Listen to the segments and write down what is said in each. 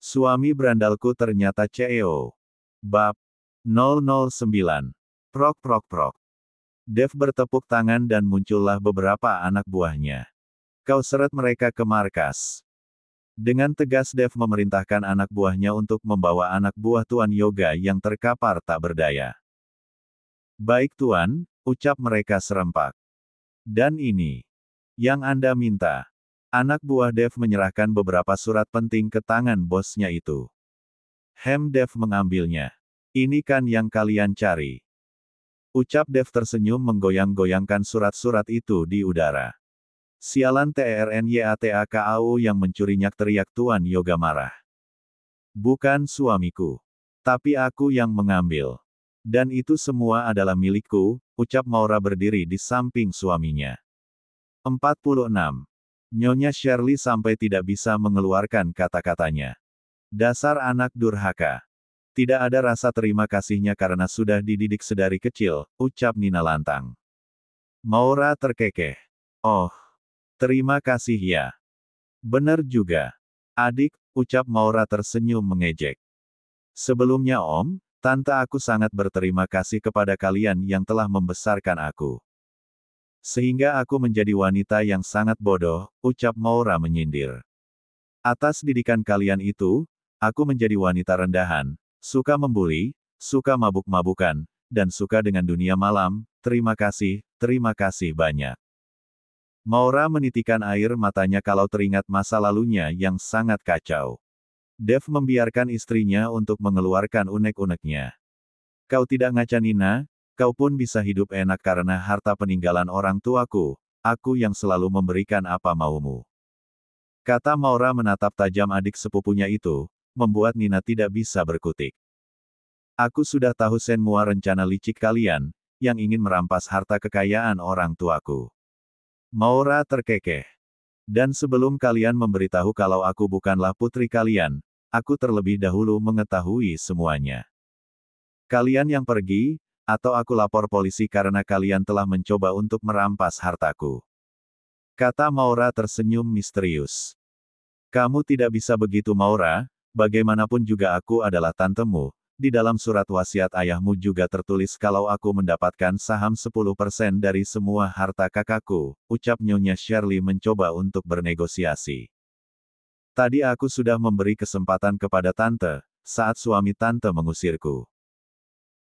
Suami berandalku ternyata CEO. Bab 009. Prok prok prok. Dev bertepuk tangan dan muncullah beberapa anak buahnya. Kau seret mereka ke markas. Dengan tegas Dev memerintahkan anak buahnya untuk membawa anak buah Tuan Yoga yang terkapar tak berdaya. Baik Tuan, ucap mereka serempak. Dan ini yang Anda minta. Anak buah Dev menyerahkan beberapa surat penting ke tangan bosnya itu. Dev mengambilnya. Ini kan yang kalian cari. Ucap Dev tersenyum menggoyang-goyangkan surat-surat itu di udara. Sialan TRNYATAKAU yang mencurinya, teriak Tuan Yoga marah. Bukan suamiku. Tapi aku yang mengambil. Dan itu semua adalah milikku, ucap Maura berdiri di samping suaminya. 46. Nyonya Shirley sampai tidak bisa mengeluarkan kata-katanya. Dasar anak durhaka. Tidak ada rasa terima kasihnya karena sudah dididik sedari kecil, ucap Nina lantang. Maura terkekeh. Oh, terima kasih ya. Benar juga. Adik, ucap Maura tersenyum mengejek. Sebelumnya Om, Tante aku sangat berterima kasih kepada kalian yang telah membesarkan aku. Sehingga aku menjadi wanita yang sangat bodoh, ucap Maura menyindir. Atas didikan kalian itu, aku menjadi wanita rendahan, suka membuli, suka mabuk-mabukan, dan suka dengan dunia malam, terima kasih banyak. Maura menitikan air matanya kalau teringat masa lalunya yang sangat kacau. Dev membiarkan istrinya untuk mengeluarkan unek-uneknya. Kau tidak ngaca Nina, kau pun bisa hidup enak karena harta peninggalan orang tuaku, aku yang selalu memberikan apa maumu. Kata Maura menatap tajam adik sepupunya itu, membuat Nina tidak bisa berkutik. Aku sudah tahu semua rencana licik kalian, yang ingin merampas harta kekayaan orang tuaku. Maura terkekeh. Dan sebelum kalian memberitahu kalau aku bukanlah putri kalian, aku terlebih dahulu mengetahui semuanya. Kalian yang pergi, atau aku lapor polisi karena kalian telah mencoba untuk merampas hartaku. Kata Maura tersenyum misterius. Kamu tidak bisa begitu Maura, bagaimanapun juga aku adalah tantemu, di dalam surat wasiat ayahmu juga tertulis kalau aku mendapatkan saham 10% dari semua harta kakakku, ucap Nyonya Shirley mencoba untuk bernegosiasi. Tadi aku sudah memberi kesempatan kepada Tante, saat suami Tante mengusirku.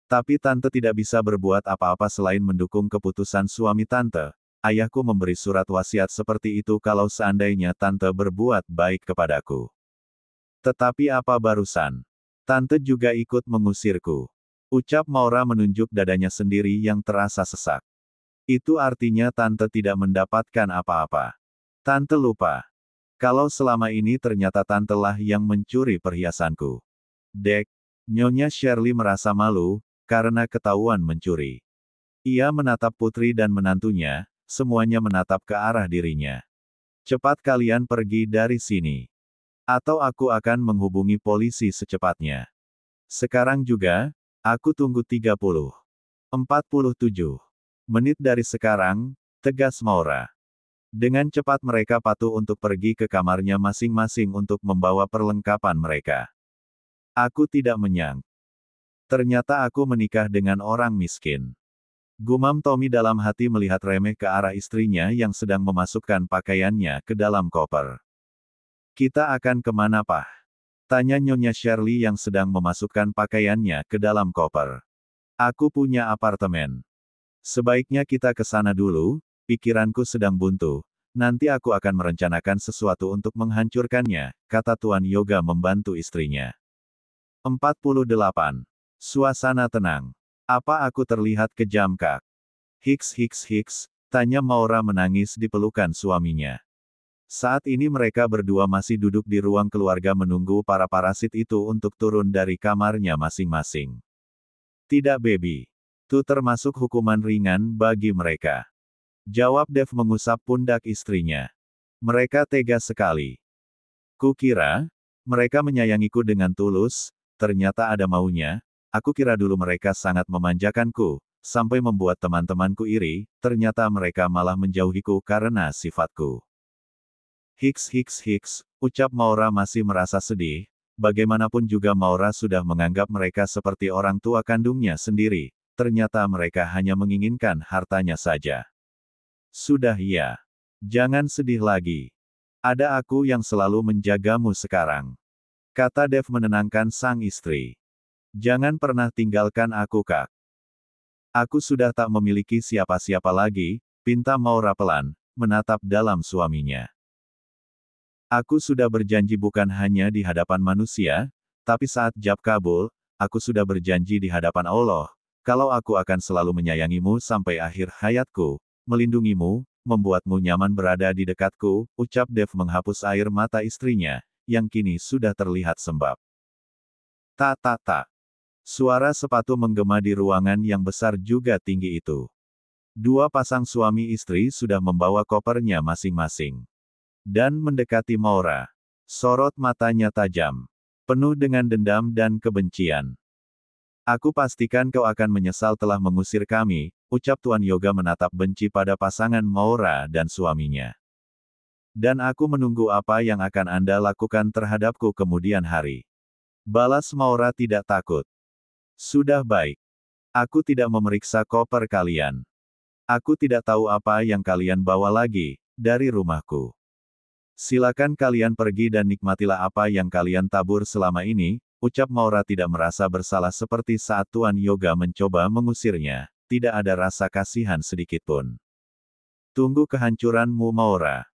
Tapi Tante tidak bisa berbuat apa-apa selain mendukung keputusan suami Tante. Ayahku memberi surat wasiat seperti itu kalau seandainya Tante berbuat baik kepadaku. Tetapi apa barusan? Tante juga ikut mengusirku. Ucap Maura menunjuk dadanya sendiri yang terasa sesak. Itu artinya Tante tidak mendapatkan apa-apa. Tante lupa. Kalau selama ini ternyata Tante lah yang mencuri perhiasanku. Dek, Nyonya Shirley merasa malu, karena ketahuan mencuri. Ia menatap putri dan menantunya, semuanya menatap ke arah dirinya. Cepat kalian pergi dari sini. Atau aku akan menghubungi polisi secepatnya. Sekarang juga, aku tunggu 47 menit dari sekarang, tegas Maura. Dengan cepat mereka patuh untuk pergi ke kamarnya masing-masing untuk membawa perlengkapan mereka. Aku tidak menyangka. Ternyata aku menikah dengan orang miskin. Gumam Tommy dalam hati melihat remeh ke arah istrinya yang sedang memasukkan pakaiannya ke dalam koper. Kita akan kemana Pak? Tanya Nyonya Shirley yang sedang memasukkan pakaiannya ke dalam koper. Aku punya apartemen. Sebaiknya kita ke sana dulu, pikiranku sedang buntu. Nanti aku akan merencanakan sesuatu untuk menghancurkannya, kata Tuan Yoga membantu istrinya. 48. Suasana tenang. Apa aku terlihat kejam Kak? Hiks, tanya Maura menangis di pelukan suaminya. Saat ini mereka berdua masih duduk di ruang keluarga menunggu para parasit itu untuk turun dari kamarnya masing-masing. Tidak baby. Itu termasuk hukuman ringan bagi mereka. Jawab Dev mengusap pundak istrinya. Mereka tega sekali. Kukira, mereka menyayangiku dengan tulus, ternyata ada maunya. Aku kira dulu mereka sangat memanjakanku, sampai membuat teman-temanku iri, ternyata mereka malah menjauhiku karena sifatku. Hiks, ucap Maura masih merasa sedih, bagaimanapun juga Maura sudah menganggap mereka seperti orang tua kandungnya sendiri, ternyata mereka hanya menginginkan hartanya saja. Sudah ya. Jangan sedih lagi. Ada aku yang selalu menjagamu sekarang. Kata Dev menenangkan sang istri. Jangan pernah tinggalkan aku, Kak. Aku sudah tak memiliki siapa-siapa lagi, pinta Maura pelan, menatap dalam suaminya. Aku sudah berjanji bukan hanya di hadapan manusia, tapi saat jab kabul, aku sudah berjanji di hadapan Allah, kalau aku akan selalu menyayangimu sampai akhir hayatku, melindungimu, membuatmu nyaman berada di dekatku, ucap Dev menghapus air mata istrinya, yang kini sudah terlihat sembab. Tak tak tak. Suara sepatu menggema di ruangan yang besar juga tinggi itu. Dua pasang suami istri sudah membawa kopernya masing-masing. Dan mendekati Maura. Sorot matanya tajam. Penuh dengan dendam dan kebencian. Aku pastikan kau akan menyesal telah mengusir kami, ucap Tuan Yoga menatap benci pada pasangan Maura dan suaminya. Dan aku menunggu apa yang akan Anda lakukan terhadapku kemudian hari. Balas Maura tidak takut. Sudah baik. Aku tidak memeriksa koper kalian. Aku tidak tahu apa yang kalian bawa lagi, dari rumahku. Silakan kalian pergi dan nikmatilah apa yang kalian tabur selama ini, ucap Maura tidak merasa bersalah seperti saat Tuan Yoga mencoba mengusirnya, tidak ada rasa kasihan sedikitpun. Tunggu kehancuranmu Maura.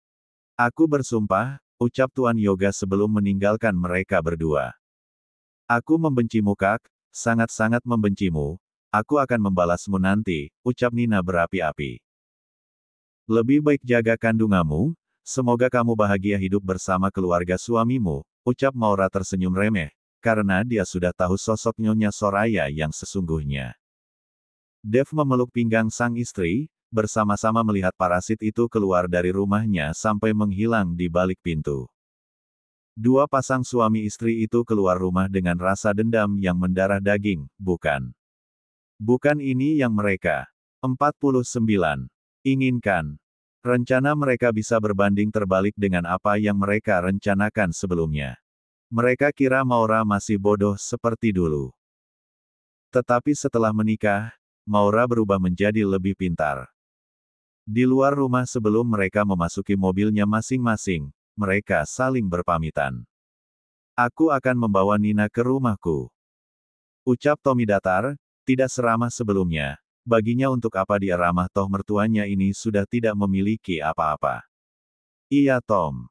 Aku bersumpah, ucap Tuan Yoga sebelum meninggalkan mereka berdua. Aku membencimu Kak, sangat-sangat membencimu, aku akan membalasmu nanti, ucap Nina berapi-api. Lebih baik jaga kandunganmu, semoga kamu bahagia hidup bersama keluarga suamimu, ucap Maura tersenyum remeh, karena dia sudah tahu sosok Nyonya Soraya yang sesungguhnya. Dev memeluk pinggang sang istri, bersama-sama melihat parasit itu keluar dari rumahnya sampai menghilang di balik pintu. Dua pasang suami istri itu keluar rumah dengan rasa dendam yang mendarah daging, bukan? Bukan ini yang mereka 49 inginkan. Rencana mereka bisa berbanding terbalik dengan apa yang mereka rencanakan sebelumnya. Mereka kira Maura masih bodoh seperti dulu. Tetapi setelah menikah, Maura berubah menjadi lebih pintar. Di luar rumah sebelum mereka memasuki mobilnya masing-masing, mereka saling berpamitan. Aku akan membawa Nina ke rumahku. Ucap Tommy datar, tidak seramah sebelumnya. Baginya untuk apa dia ramah toh mertuanya ini sudah tidak memiliki apa-apa. Iya Tom.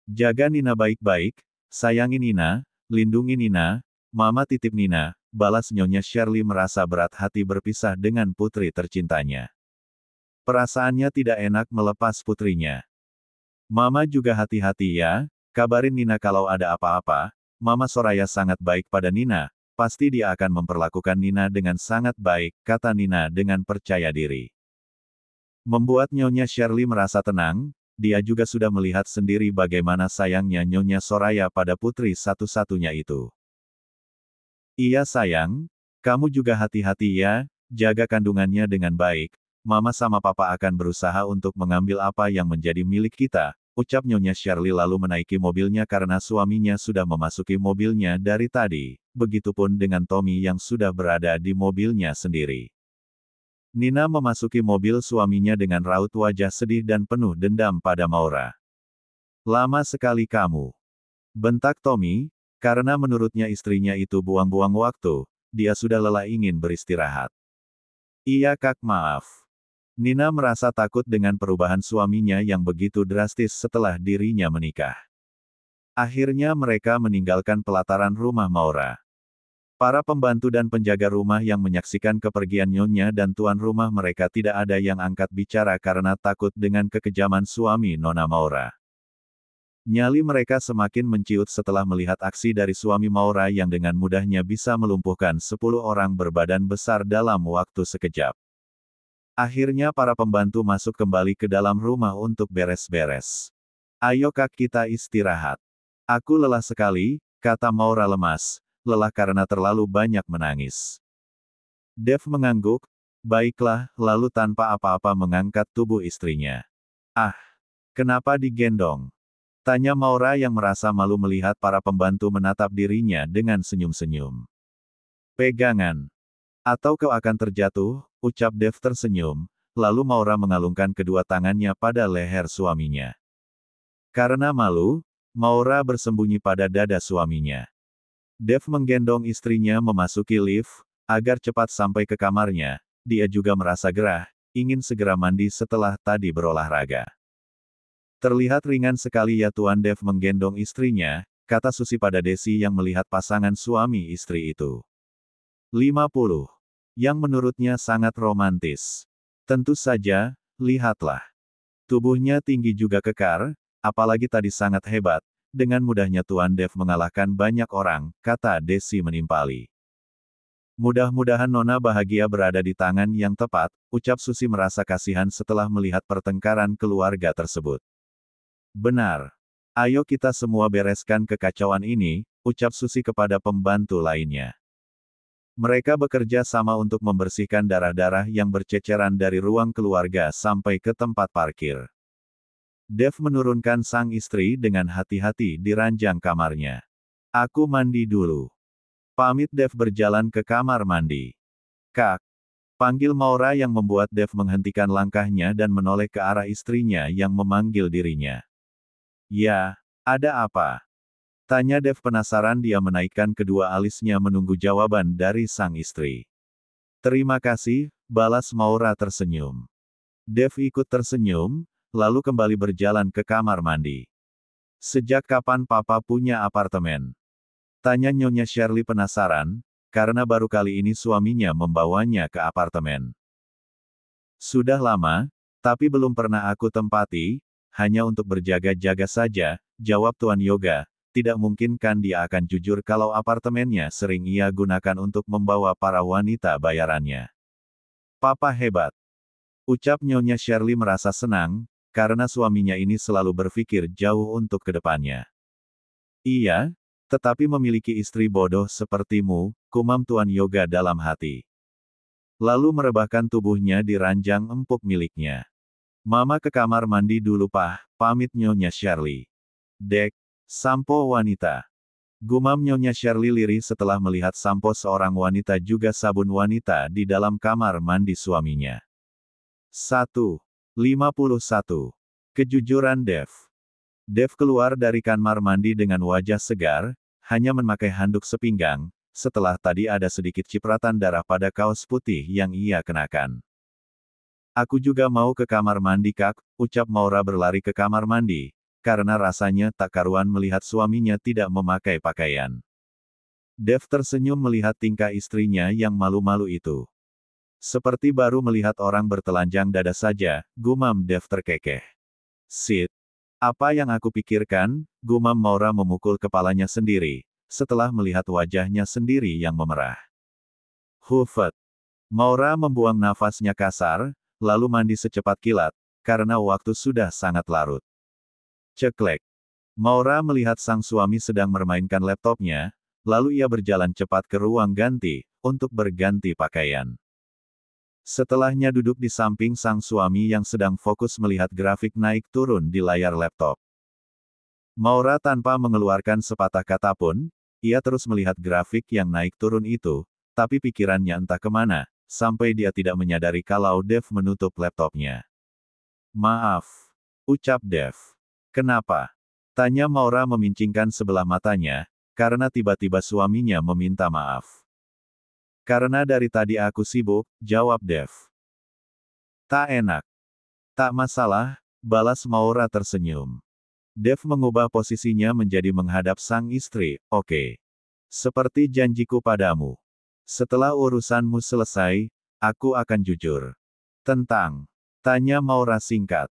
Jaga Nina baik-baik, sayangi Nina, lindungi Nina, Mama titip Nina, balas Nyonya Shirley merasa berat hati berpisah dengan putri tercintanya. Perasaannya tidak enak melepas putrinya. Mama juga hati-hati ya, kabarin Nina kalau ada apa-apa, Mama Soraya sangat baik pada Nina, pasti dia akan memperlakukan Nina dengan sangat baik, kata Nina dengan percaya diri. Membuat Nyonya Shirley merasa tenang, dia juga sudah melihat sendiri bagaimana sayangnya Nyonya Soraya pada putri satu-satunya itu. Iya sayang, kamu juga hati-hati ya, jaga kandungannya dengan baik. Mama sama Papa akan berusaha untuk mengambil apa yang menjadi milik kita, ucap Nyonya Shirley lalu menaiki mobilnya karena suaminya sudah memasuki mobilnya dari tadi, begitupun dengan Tommy yang sudah berada di mobilnya sendiri. Nina memasuki mobil suaminya dengan raut wajah sedih dan penuh dendam pada Maura. Lama sekali kamu. Bentak Tommy, karena menurutnya istrinya itu buang-buang waktu, dia sudah lelah ingin beristirahat. Iya Kak maaf. Nina merasa takut dengan perubahan suaminya yang begitu drastis setelah dirinya menikah. Akhirnya mereka meninggalkan pelataran rumah Maura. Para pembantu dan penjaga rumah yang menyaksikan kepergian Nyonya dan tuan rumah mereka tidak ada yang angkat bicara karena takut dengan kekejaman suami Nona Maura. Nyali mereka semakin menciut setelah melihat aksi dari suami Maura yang dengan mudahnya bisa melumpuhkan 10 orang berbadan besar dalam waktu sekejap. Akhirnya para pembantu masuk kembali ke dalam rumah untuk beres-beres. Ayo Kak kita istirahat. Aku lelah sekali, kata Maura lemas, lelah karena terlalu banyak menangis. Dev mengangguk, baiklah, lalu tanpa apa-apa mengangkat tubuh istrinya. Ah, kenapa digendong? Tanya Maura yang merasa malu melihat para pembantu menatap dirinya dengan senyum-senyum. Pegangan. Atau kau akan terjatuh, ucap Dev tersenyum, lalu Maura mengalungkan kedua tangannya pada leher suaminya. Karena malu, Maura bersembunyi pada dada suaminya. Dev menggendong istrinya memasuki lift, agar cepat sampai ke kamarnya. Dia juga merasa gerah, ingin segera mandi setelah tadi berolahraga. Terlihat ringan sekali ya Tuan. Dev menggendong istrinya, kata Susi pada Desi yang melihat pasangan suami istri itu. 50. Yang menurutnya sangat romantis. Tentu saja, lihatlah. Tubuhnya tinggi juga kekar, apalagi tadi sangat hebat. Dengan mudahnya Tuan Dev mengalahkan banyak orang, kata Desi menimpali. Mudah-mudahan Nona bahagia berada di tangan yang tepat, ucap Susi merasa kasihan setelah melihat pertengkaran keluarga tersebut. Benar. Ayo kita semua bereskan kekacauan ini, ucap Susi kepada pembantu lainnya. Mereka bekerja sama untuk membersihkan darah-darah yang berceceran dari ruang keluarga sampai ke tempat parkir. Dev menurunkan sang istri dengan hati-hati di ranjang kamarnya. Aku mandi dulu. Pamit. Dev berjalan ke kamar mandi. Kak. Panggil Maura yang membuat Dev menghentikan langkahnya dan menoleh ke arah istrinya yang memanggil dirinya. Ya, ada apa? Tanya Dev penasaran. Dia menaikkan kedua alisnya menunggu jawaban dari sang istri. Terima kasih, balas Maura tersenyum. Dev ikut tersenyum, lalu kembali berjalan ke kamar mandi. Sejak kapan Papa punya apartemen? Tanya Nyonya Shirley penasaran, karena baru kali ini suaminya membawanya ke apartemen. Sudah lama, tapi belum pernah aku tempati, hanya untuk berjaga-jaga saja, jawab Tuan Yoga. Tidak mungkin kan dia akan jujur kalau apartemennya sering ia gunakan untuk membawa para wanita bayarannya. Papa hebat. Ucap Nyonya Shirley merasa senang, karena suaminya ini selalu berpikir jauh untuk ke depannya. Iya, tetapi memiliki istri bodoh sepertimu, kumam Tuan Yoga dalam hati. Lalu merebahkan tubuhnya di ranjang empuk miliknya. Mama ke kamar mandi dulu Pah, pamit Nyonya Shirley. Dek, sampo wanita. Gumam Nyonya Shirley lirih setelah melihat sampo seorang wanita juga sabun wanita di dalam kamar mandi suaminya. 1. 51. Kejujuran Dev. Dev keluar dari kamar mandi dengan wajah segar, hanya memakai handuk sepinggang, setelah tadi ada sedikit cipratan darah pada kaos putih yang ia kenakan. Aku juga mau ke kamar mandi Kak, ucap Maura berlari ke kamar mandi, karena rasanya tak karuan melihat suaminya tidak memakai pakaian. Dev tersenyum melihat tingkah istrinya yang malu-malu itu. Seperti baru melihat orang bertelanjang dada saja, gumam Dev terkekeh. Sit. Apa yang aku pikirkan, gumam Maura memukul kepalanya sendiri, setelah melihat wajahnya sendiri yang memerah. Hufet. Maura membuang nafasnya kasar, lalu mandi secepat kilat, karena waktu sudah sangat larut. Ceklek. Maura melihat sang suami sedang memainkan laptopnya, lalu ia berjalan cepat ke ruang ganti, untuk berganti pakaian. Setelahnya duduk di samping sang suami yang sedang fokus melihat grafik naik turun di layar laptop. Maura tanpa mengeluarkan sepatah kata pun, ia terus melihat grafik yang naik turun itu, tapi pikirannya entah kemana, sampai dia tidak menyadari kalau Dev menutup laptopnya. Maaf. Ucap Dev. Kenapa? Tanya Maura memincingkan sebelah matanya, karena tiba-tiba suaminya meminta maaf. Karena dari tadi aku sibuk, jawab Dev. Tak enak. Tak masalah, balas Maura tersenyum. Dev mengubah posisinya menjadi menghadap sang istri, oke. Seperti janjiku padamu. Setelah urusanmu selesai, aku akan jujur. Tentang. Tanya Maura singkat.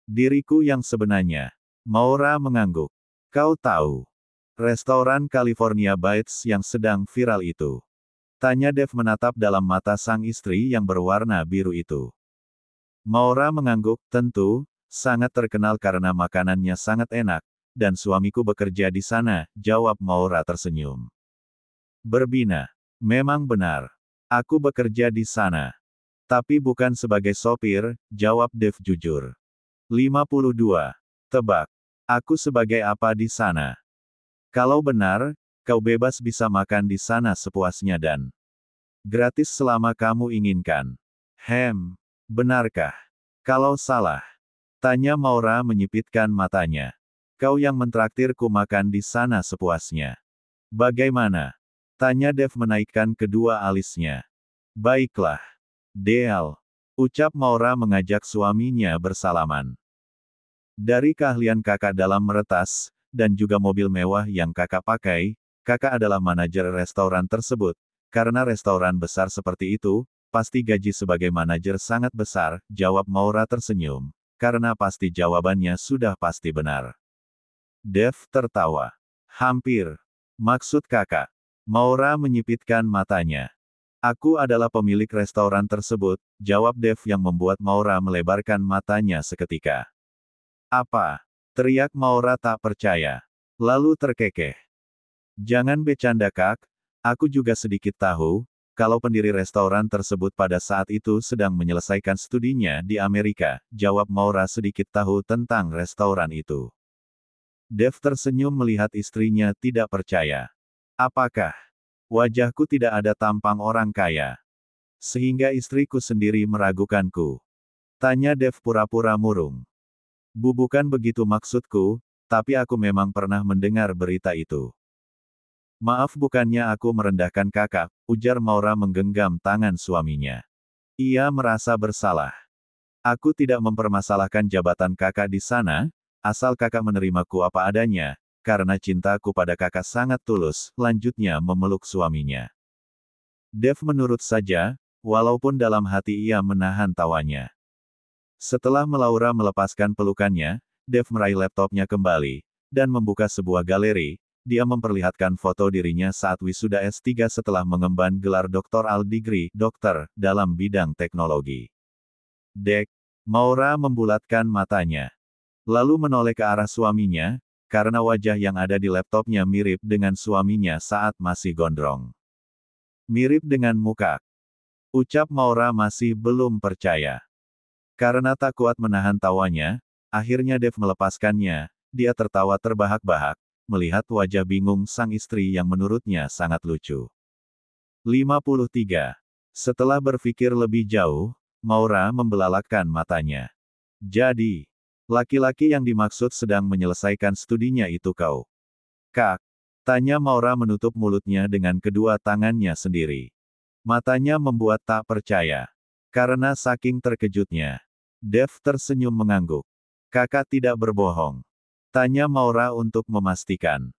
Diriku yang sebenarnya. Maura mengangguk. Kau tahu. Restoran California Bites yang sedang viral itu. Tanya Dev menatap dalam mata sang istri yang berwarna biru itu. Maura mengangguk, tentu, sangat terkenal karena makanannya sangat enak, dan suamiku bekerja di sana, jawab Maura tersenyum. Berbina. Memang benar. Aku bekerja di sana. Tapi bukan sebagai sopir, jawab Dev jujur. 52. Tebak. Aku sebagai apa di sana? Kalau benar, kau bebas bisa makan di sana sepuasnya dan gratis selama kamu inginkan. Benarkah? Kalau salah, tanya Maura menyipitkan matanya. Kau yang mentraktirku makan di sana sepuasnya. Bagaimana? Tanya Dev menaikkan kedua alisnya. Baiklah. Deal. Ucap Maura mengajak suaminya bersalaman. Dari keahlian kakak dalam meretas, dan juga mobil mewah yang kakak pakai, kakak adalah manajer restoran tersebut. Karena restoran besar seperti itu, pasti gaji sebagai manajer sangat besar, jawab Maura tersenyum. Karena pasti jawabannya sudah pasti benar. Dev tertawa. Hampir. Maksud kakak. Maura menyipitkan matanya. Aku adalah pemilik restoran tersebut, jawab Dev yang membuat Maura melebarkan matanya seketika. Apa? Teriak Maura tak percaya. Lalu terkekeh. Jangan bercanda kak, aku juga sedikit tahu, kalau pendiri restoran tersebut pada saat itu sedang menyelesaikan studinya di Amerika, jawab Maura sedikit tahu tentang restoran itu. Dev tersenyum melihat istrinya tidak percaya. Apakah wajahku tidak ada tampang orang kaya? Sehingga istriku sendiri meragukanku. Tanya Dev pura-pura murung. Bukan begitu maksudku, tapi aku memang pernah mendengar berita itu. Maaf bukannya aku merendahkan kakak, ujar Maura menggenggam tangan suaminya. Ia merasa bersalah. Aku tidak mempermasalahkan jabatan kakak di sana, asal kakak menerimaku apa adanya, karena cintaku pada kakak sangat tulus, lanjutnya memeluk suaminya. Dev menurut saja, walaupun dalam hati ia menahan tawanya. Setelah Maura melepaskan pelukannya, Dev meraih laptopnya kembali, dan membuka sebuah galeri. Dia memperlihatkan foto dirinya saat wisuda S3 setelah mengemban gelar doktoral degree, dokter, dalam bidang teknologi. Dek, Maura membulatkan matanya. Lalu menoleh ke arah suaminya, karena wajah yang ada di laptopnya mirip dengan suaminya saat masih gondrong. Mirip dengan muka. Ucap Maura masih belum percaya. Karena tak kuat menahan tawanya, akhirnya Dev melepaskannya, dia tertawa terbahak-bahak, melihat wajah bingung sang istri yang menurutnya sangat lucu. 53. Setelah berpikir lebih jauh, Maura membelalakkan matanya. Jadi, laki-laki yang dimaksud sedang menyelesaikan studinya itu kau. Kak, tanya Maura menutup mulutnya dengan kedua tangannya sendiri. Matanya membuat tak percaya. Karena saking terkejutnya. Dev tersenyum mengangguk. Kakak tidak berbohong. Tanya Maura untuk memastikan.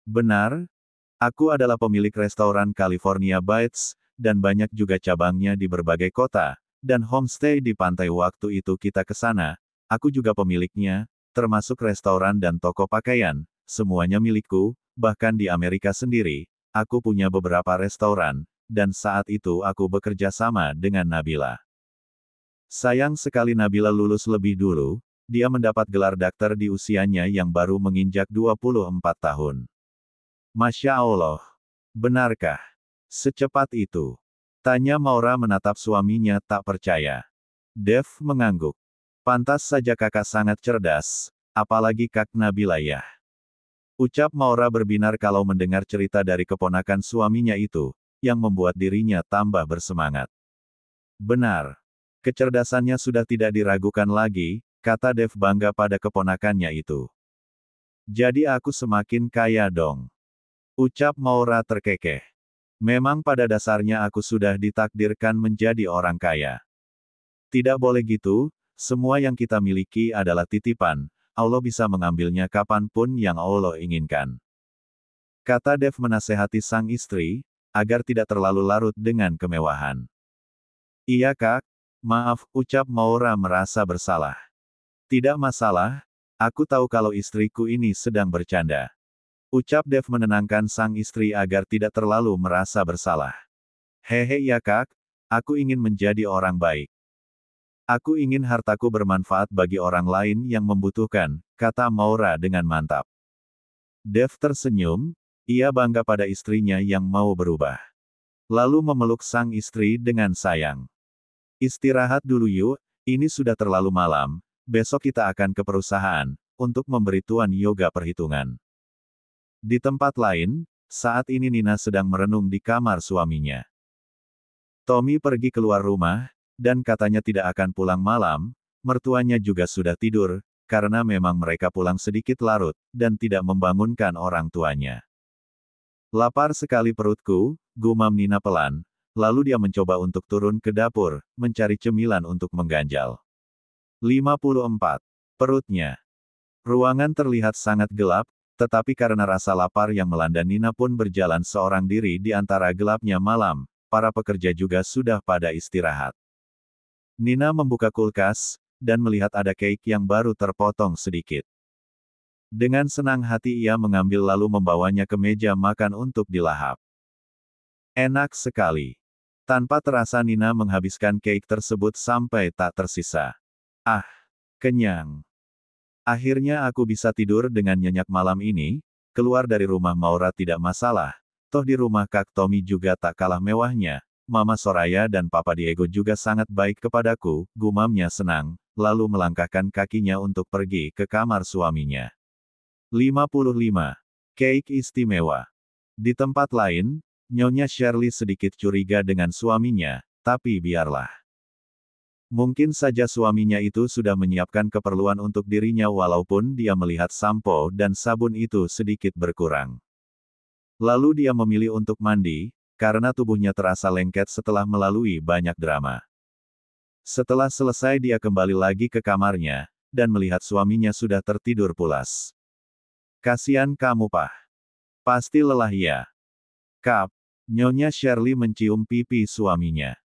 Benar, aku adalah pemilik restoran California Bites, dan banyak juga cabangnya di berbagai kota, dan homestay di pantai waktu itu kita ke sana, aku juga pemiliknya, termasuk restoran dan toko pakaian, semuanya milikku, bahkan di Amerika sendiri, aku punya beberapa restoran, dan saat itu aku bekerja sama dengan Nabila. Sayang sekali Nabila lulus lebih dulu, dia mendapat gelar dokter di usianya yang baru menginjak 24 tahun. Masya Allah. Benarkah? Secepat itu? Tanya Maura menatap suaminya tak percaya. Dev mengangguk. Pantas saja kakak sangat cerdas, apalagi Kak Nabila ya. Ucap Maura berbinar kalau mendengar cerita dari keponakan suaminya itu, yang membuat dirinya tambah bersemangat. Benar. Kecerdasannya sudah tidak diragukan lagi, kata Dev bangga pada keponakannya itu. Jadi aku semakin kaya dong. Ucap Maura terkekeh. Memang pada dasarnya aku sudah ditakdirkan menjadi orang kaya. Tidak boleh gitu, semua yang kita miliki adalah titipan, Allah bisa mengambilnya kapanpun yang Allah inginkan. Kata Dev menasehati sang istri, agar tidak terlalu larut dengan kemewahan. Iya kak, maaf, ucap Maura merasa bersalah. Tidak masalah, aku tahu kalau istriku ini sedang bercanda. Ucap Dev menenangkan sang istri agar tidak terlalu merasa bersalah. Hehe ya kak, aku ingin menjadi orang baik. Aku ingin hartaku bermanfaat bagi orang lain yang membutuhkan, kata Maura dengan mantap. Dev tersenyum, ia bangga pada istrinya yang mau berubah. Lalu memeluk sang istri dengan sayang. Istirahat dulu yuk, ini sudah terlalu malam, besok kita akan ke perusahaan, untuk memberi Tuan Yoga perhitungan. Di tempat lain, saat ini Nina sedang merenung di kamar suaminya. Tommy pergi keluar rumah, dan katanya tidak akan pulang malam. Mertuanya juga sudah tidur, karena memang mereka pulang sedikit larut, dan tidak membangunkan orang tuanya. Lapar sekali perutku, gumam Nina pelan, lalu dia mencoba untuk turun ke dapur, mencari cemilan untuk mengganjal. 54. Perutnya. Ruangan terlihat sangat gelap, tetapi karena rasa lapar yang melanda Nina pun berjalan seorang diri di antara gelapnya malam, para pekerja juga sudah pada istirahat. Nina membuka kulkas, dan melihat ada keik yang baru terpotong sedikit. Dengan senang hati ia mengambil lalu membawanya ke meja makan untuk dilahap. Enak sekali. Tanpa terasa Nina menghabiskan keik tersebut sampai tak tersisa. Ah, kenyang. Akhirnya aku bisa tidur dengan nyenyak malam ini. Keluar dari rumah Maura tidak masalah, toh di rumah Kak Tommy juga tak kalah mewahnya. Mama Soraya dan Papa Diego juga sangat baik kepadaku, gumamnya senang, lalu melangkahkan kakinya untuk pergi ke kamar suaminya. 55. Keik istimewa. Di tempat lain, Nyonya Shirley sedikit curiga dengan suaminya, tapi biarlah. Mungkin saja suaminya itu sudah menyiapkan keperluan untuk dirinya walaupun dia melihat sampo dan sabun itu sedikit berkurang. Lalu dia memilih untuk mandi, karena tubuhnya terasa lengket setelah melalui banyak drama. Setelah selesai dia kembali lagi ke kamarnya, dan melihat suaminya sudah tertidur pulas. Kasian kamu Pak. Pasti lelah ya. Kap. Nyonya Shirley mencium pipi suaminya.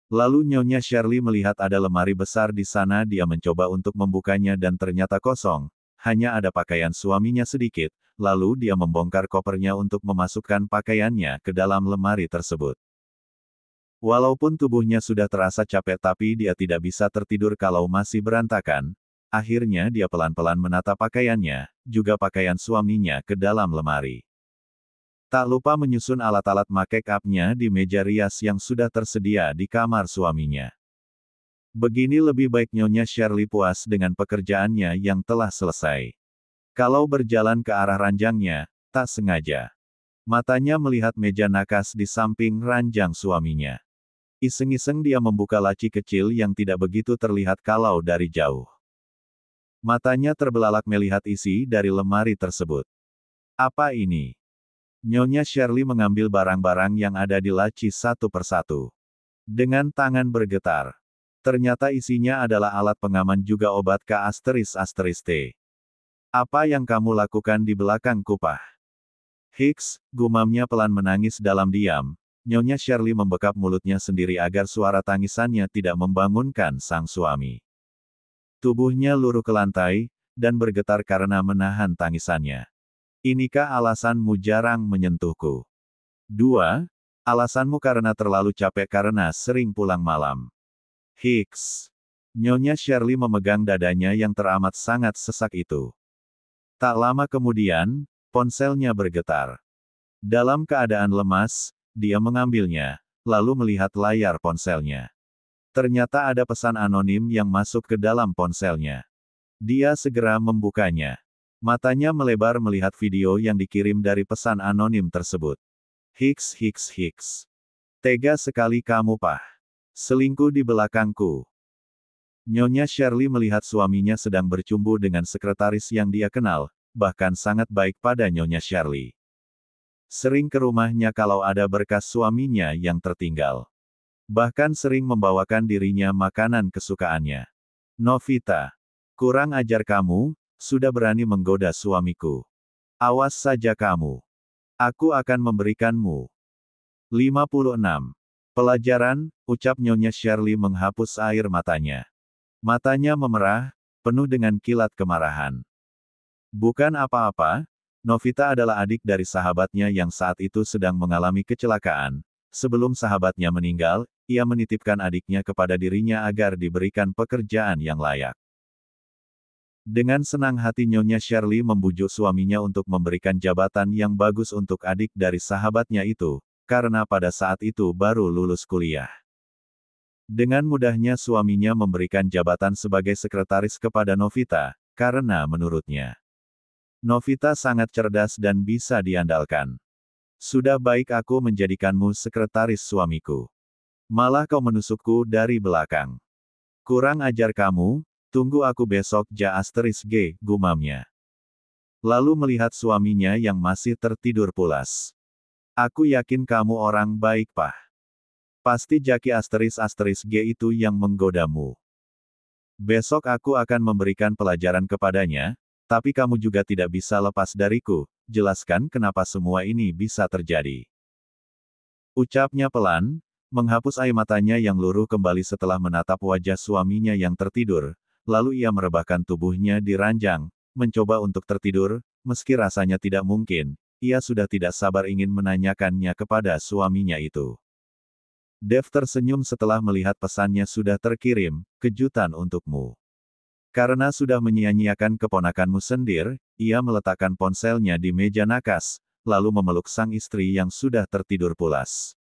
Lalu Nyonya Shirley melihat ada lemari besar di sana, dia mencoba untuk membukanya dan ternyata kosong, hanya ada pakaian suaminya sedikit, lalu dia membongkar kopernya untuk memasukkan pakaiannya ke dalam lemari tersebut. Walaupun tubuhnya sudah terasa capek tapi dia tidak bisa tertidur kalau masih berantakan, akhirnya dia pelan-pelan menata pakaiannya, juga pakaian suaminya ke dalam lemari. Tak lupa menyusun alat-alat make up-nya di meja rias yang sudah tersedia di kamar suaminya. Begini lebih baik Nyonya Shirley puas dengan pekerjaannya yang telah selesai. Kalau berjalan ke arah ranjangnya, tak sengaja. Matanya melihat meja nakas di samping ranjang suaminya. Iseng-iseng dia membuka laci kecil yang tidak begitu terlihat kalau dari jauh. Matanya terbelalak melihat isi dari lemari tersebut. Apa ini? Nyonya Shirley mengambil barang-barang yang ada di laci satu persatu. Dengan tangan bergetar. Ternyata isinya adalah alat pengaman juga obat K***T. Apa yang kamu lakukan di belakang kupah? Hicks, gumamnya pelan menangis dalam diam. Nyonya Shirley membekap mulutnya sendiri agar suara tangisannya tidak membangunkan sang suami. Tubuhnya luruh ke lantai, dan bergetar karena menahan tangisannya. Inikah alasanmu jarang menyentuhku? 2. Alasanmu karena terlalu capek karena sering pulang malam. Hicks. Nyonya Shirley memegang dadanya yang teramat sangat sesak itu. Tak lama kemudian, ponselnya bergetar. Dalam keadaan lemas, dia mengambilnya, lalu melihat layar ponselnya. Ternyata ada pesan anonim yang masuk ke dalam ponselnya. Dia segera membukanya. Matanya melebar melihat video yang dikirim dari pesan anonim tersebut. Hicks. Tega sekali kamu Pak. Selingkuh di belakangku. Nyonya Shirley melihat suaminya sedang bercumbu dengan sekretaris yang dia kenal, bahkan sangat baik pada Nyonya Shirley. Sering ke rumahnya kalau ada berkas suaminya yang tertinggal. Bahkan sering membawakan dirinya makanan kesukaannya. Novita. Kurang ajar kamu, sudah berani menggoda suamiku. Awas saja kamu. Aku akan memberikanmu. 56. Pelajaran, ucap Nyonya Shirley menghapus air matanya. Matanya memerah, penuh dengan kilat kemarahan. Bukan apa-apa, Novita adalah adik dari sahabatnya yang saat itu sedang mengalami kecelakaan. Sebelum sahabatnya meninggal, ia menitipkan adiknya kepada dirinya agar diberikan pekerjaan yang layak. Dengan senang hati Nyonya Shirley membujuk suaminya untuk memberikan jabatan yang bagus untuk adik dari sahabatnya itu, karena pada saat itu baru lulus kuliah. Dengan mudahnya suaminya memberikan jabatan sebagai sekretaris kepada Novita, karena menurutnya, Novita sangat cerdas dan bisa diandalkan. Sudah baik aku menjadikanmu sekretaris suamiku. Malah kau menusukku dari belakang. Kurang ajar kamu, tunggu aku besok G, gumamnya. Lalu melihat suaminya yang masih tertidur pulas. Aku yakin kamu orang baik, Pak. Pasti Jaki G itu yang menggodamu. Besok aku akan memberikan pelajaran kepadanya, tapi kamu juga tidak bisa lepas dariku. Jelaskan kenapa semua ini bisa terjadi. Ucapnya pelan, menghapus air matanya yang luruh kembali setelah menatap wajah suaminya yang tertidur, lalu ia merebahkan tubuhnya di ranjang, mencoba untuk tertidur, meski rasanya tidak mungkin, ia sudah tidak sabar ingin menanyakannya kepada suaminya itu. Dev tersenyum setelah melihat pesannya sudah terkirim, kejutan untukmu. Karena sudah menyia-nyiakan keponakanmu sendiri, ia meletakkan ponselnya di meja nakas, lalu memeluk sang istri yang sudah tertidur pulas.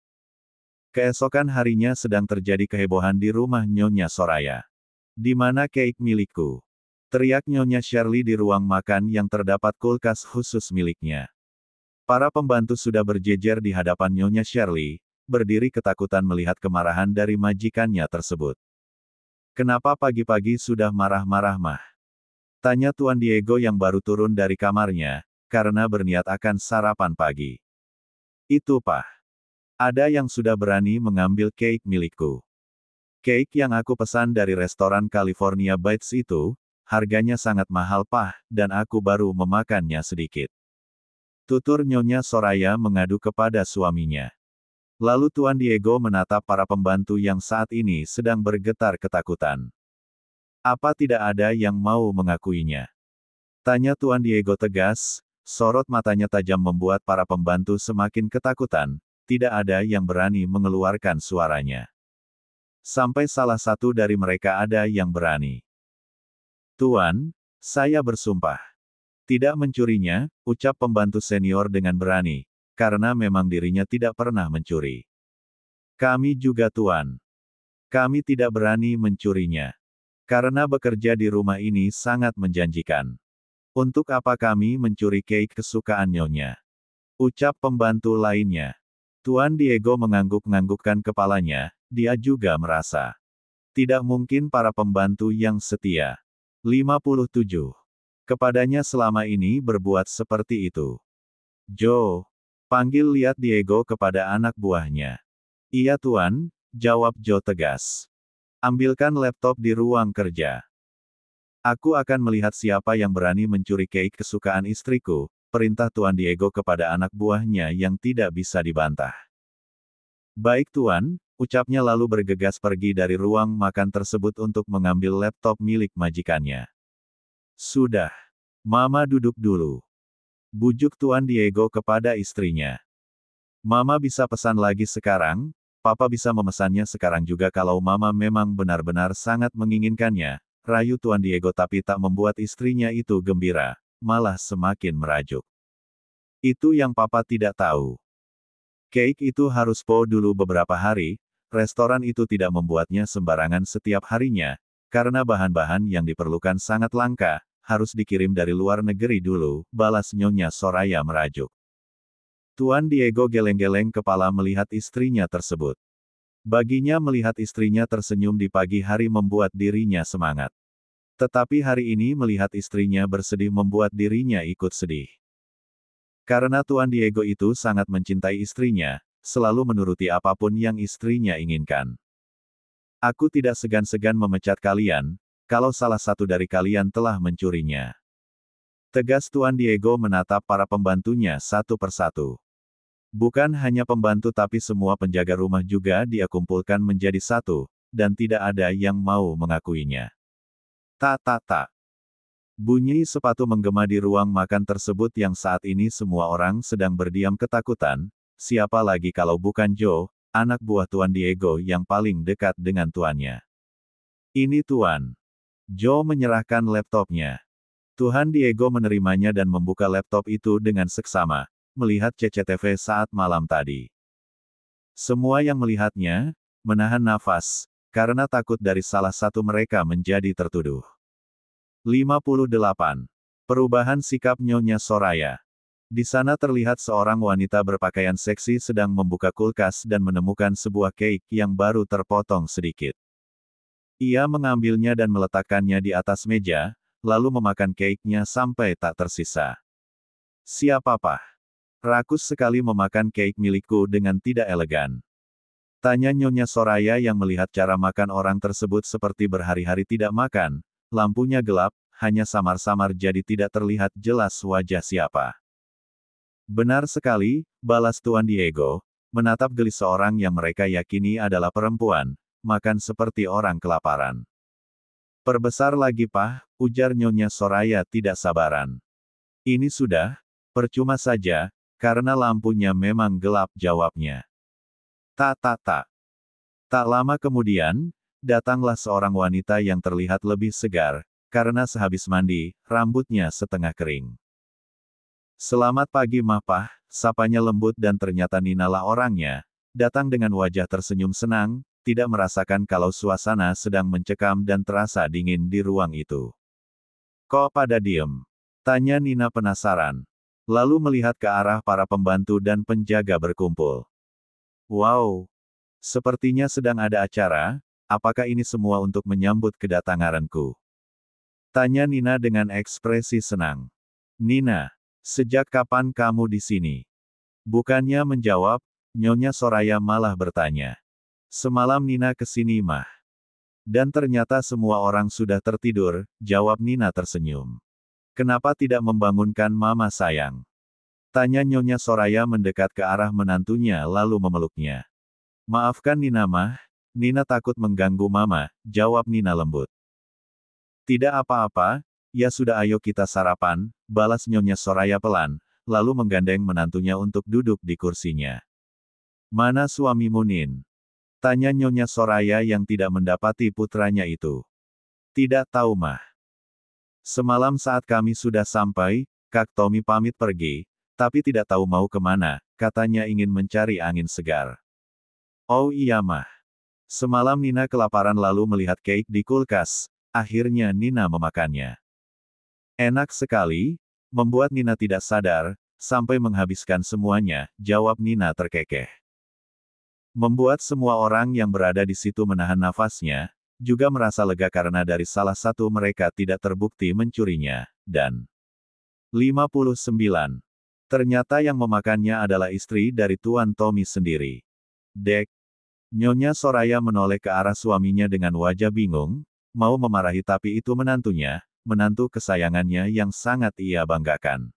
Keesokan harinya sedang terjadi kehebohan di rumah Nyonya Soraya. Di mana keik milikku? Teriak Nyonya Shirley di ruang makan yang terdapat kulkas khusus miliknya. Para pembantu sudah berjejer di hadapan Nyonya Shirley, berdiri ketakutan melihat kemarahan dari majikannya tersebut. Kenapa pagi-pagi sudah marah-marah mah? Tanya Tuan Diego yang baru turun dari kamarnya, karena berniat akan sarapan pagi. Itu Pak. Ada yang sudah berani mengambil keik milikku. Keik yang aku pesan dari restoran California Bites itu, harganya sangat mahal Pak, dan aku baru memakannya sedikit. Tutur Nyonya Soraya mengadu kepada suaminya. Lalu Tuan Diego menatap para pembantu yang saat ini sedang bergetar ketakutan. Apa tidak ada yang mau mengakuinya? Tanya Tuan Diego tegas, sorot matanya tajam membuat para pembantu semakin ketakutan, tidak ada yang berani mengeluarkan suaranya. Sampai salah satu dari mereka ada yang berani. Tuan, saya bersumpah. Tidak mencurinya, ucap pembantu senior dengan berani, karena memang dirinya tidak pernah mencuri. Kami juga Tuan. Kami tidak berani mencurinya. Karena bekerja di rumah ini sangat menjanjikan. Untuk apa kami mencuri keik kesukaan Nyonya? Ucap pembantu lainnya. Tuan Diego mengangguk-nganggukkan kepalanya, dia juga merasa. Tidak mungkin para pembantu yang setia. 57. Kepadanya selama ini berbuat seperti itu. Joe. Panggil lihat Diego kepada anak buahnya. Iya Tuan, jawab Joe tegas. Ambilkan laptop di ruang kerja. Aku akan melihat siapa yang berani mencuri keik kesukaan istriku, perintah Tuan Diego kepada anak buahnya yang tidak bisa dibantah. Baik Tuan, ucapnya lalu bergegas pergi dari ruang makan tersebut untuk mengambil laptop milik majikannya. Sudah. Mama duduk dulu. Bujuk Tuan Diego kepada istrinya. Mama bisa pesan lagi sekarang, Papa bisa memesannya sekarang juga kalau Mama memang benar-benar sangat menginginkannya, rayu Tuan Diego tapi tak membuat istrinya itu gembira, malah semakin merajuk. Itu yang Papa tidak tahu. Keik itu harus po dulu beberapa hari, restoran itu tidak membuatnya sembarangan setiap harinya, karena bahan-bahan yang diperlukan sangat langka, harus dikirim dari luar negeri dulu, balas Nyonya Soraya merajuk. Tuan Diego geleng-geleng kepala melihat istrinya tersebut. Baginya melihat istrinya tersenyum di pagi hari membuat dirinya semangat. Tetapi hari ini melihat istrinya bersedih membuat dirinya ikut sedih. Karena Tuan Diego itu sangat mencintai istrinya, selalu menuruti apapun yang istrinya inginkan. Aku tidak segan-segan memecat kalian, kalau salah satu dari kalian telah mencurinya. Tegas Tuan Diego menatap para pembantunya satu persatu. Bukan hanya pembantu tapi semua penjaga rumah juga dia kumpulkan menjadi satu, dan tidak ada yang mau mengakuinya. Tak tak tak. Bunyi sepatu menggema di ruang makan tersebut yang saat ini semua orang sedang berdiam ketakutan, siapa lagi kalau bukan Joe, anak buah Tuan Diego yang paling dekat dengan tuannya. Ini Tuan. Joe menyerahkan laptopnya. Tuan Diego menerimanya dan membuka laptop itu dengan seksama, melihat CCTV saat malam tadi. Semua yang melihatnya, menahan nafas, karena takut dari salah satu mereka menjadi tertuduh. 58. Perubahan sikap Nyonya Soraya. Di sana terlihat seorang wanita berpakaian seksi sedang membuka kulkas dan menemukan sebuah cake yang baru terpotong sedikit. Ia mengambilnya dan meletakkannya di atas meja, lalu memakan cake-nya sampai tak tersisa. Siapa Pah? Rakus sekali memakan cake milikku dengan tidak elegan. Tanya Nyonya Soraya yang melihat cara makan orang tersebut seperti berhari-hari tidak makan, lampunya gelap, hanya samar-samar jadi tidak terlihat jelas wajah siapa. Benar sekali, balas Tuan Diego, menatap geli seorang yang mereka yakini adalah perempuan, makan seperti orang kelaparan. Perbesar lagi Pah, ujar Nyonya Soraya tidak sabaran. Ini sudah, percuma saja, karena lampunya memang gelap jawabnya. Tak. Tak lama kemudian, datanglah seorang wanita yang terlihat lebih segar, karena sehabis mandi, rambutnya setengah kering. Selamat pagi Mapah, sapanya lembut dan ternyata Ninalah orangnya, datang dengan wajah tersenyum senang, tidak merasakan kalau suasana sedang mencekam dan terasa dingin di ruang itu. Kok pada diem? Tanya Nina penasaran. Lalu melihat ke arah para pembantu dan penjaga berkumpul. Wow, sepertinya sedang ada acara, apakah ini semua untuk menyambut kedatanganku? Tanya Nina dengan ekspresi senang. Nina, sejak kapan kamu di sini? Bukannya menjawab, Nyonya Soraya malah bertanya. Semalam Nina kesini mah. Dan ternyata semua orang sudah tertidur, jawab Nina tersenyum. Kenapa tidak membangunkan Mama sayang? Tanya Nyonya Soraya mendekat ke arah menantunya lalu memeluknya. Maafkan Nina mah, Nina takut mengganggu Mama, jawab Nina lembut. Tidak apa-apa, ya sudah ayo kita sarapan, balas Nyonya Soraya pelan, lalu menggandeng menantunya untuk duduk di kursinya. Mana suamimu Nin? Tanya Nyonya Soraya yang tidak mendapati putranya itu. Tidak tahu mah. Semalam saat kami sudah sampai, Kak Tommy pamit pergi, tapi tidak tahu mau kemana, katanya ingin mencari angin segar. Oh iya mah. Semalam Nina kelaparan lalu melihat cake di kulkas, akhirnya Nina memakannya. Enak sekali, membuat Nina tidak sadar, sampai menghabiskan semuanya, jawab Nina terkekeh. Membuat semua orang yang berada di situ menahan nafasnya, juga merasa lega karena dari salah satu mereka tidak terbukti mencurinya, dan 59. Ternyata yang memakannya adalah istri dari Tuan Tommy sendiri. Dek. Nyonya Soraya menoleh ke arah suaminya dengan wajah bingung, mau memarahi tapi itu menantunya, menantu kesayangannya yang sangat ia banggakan.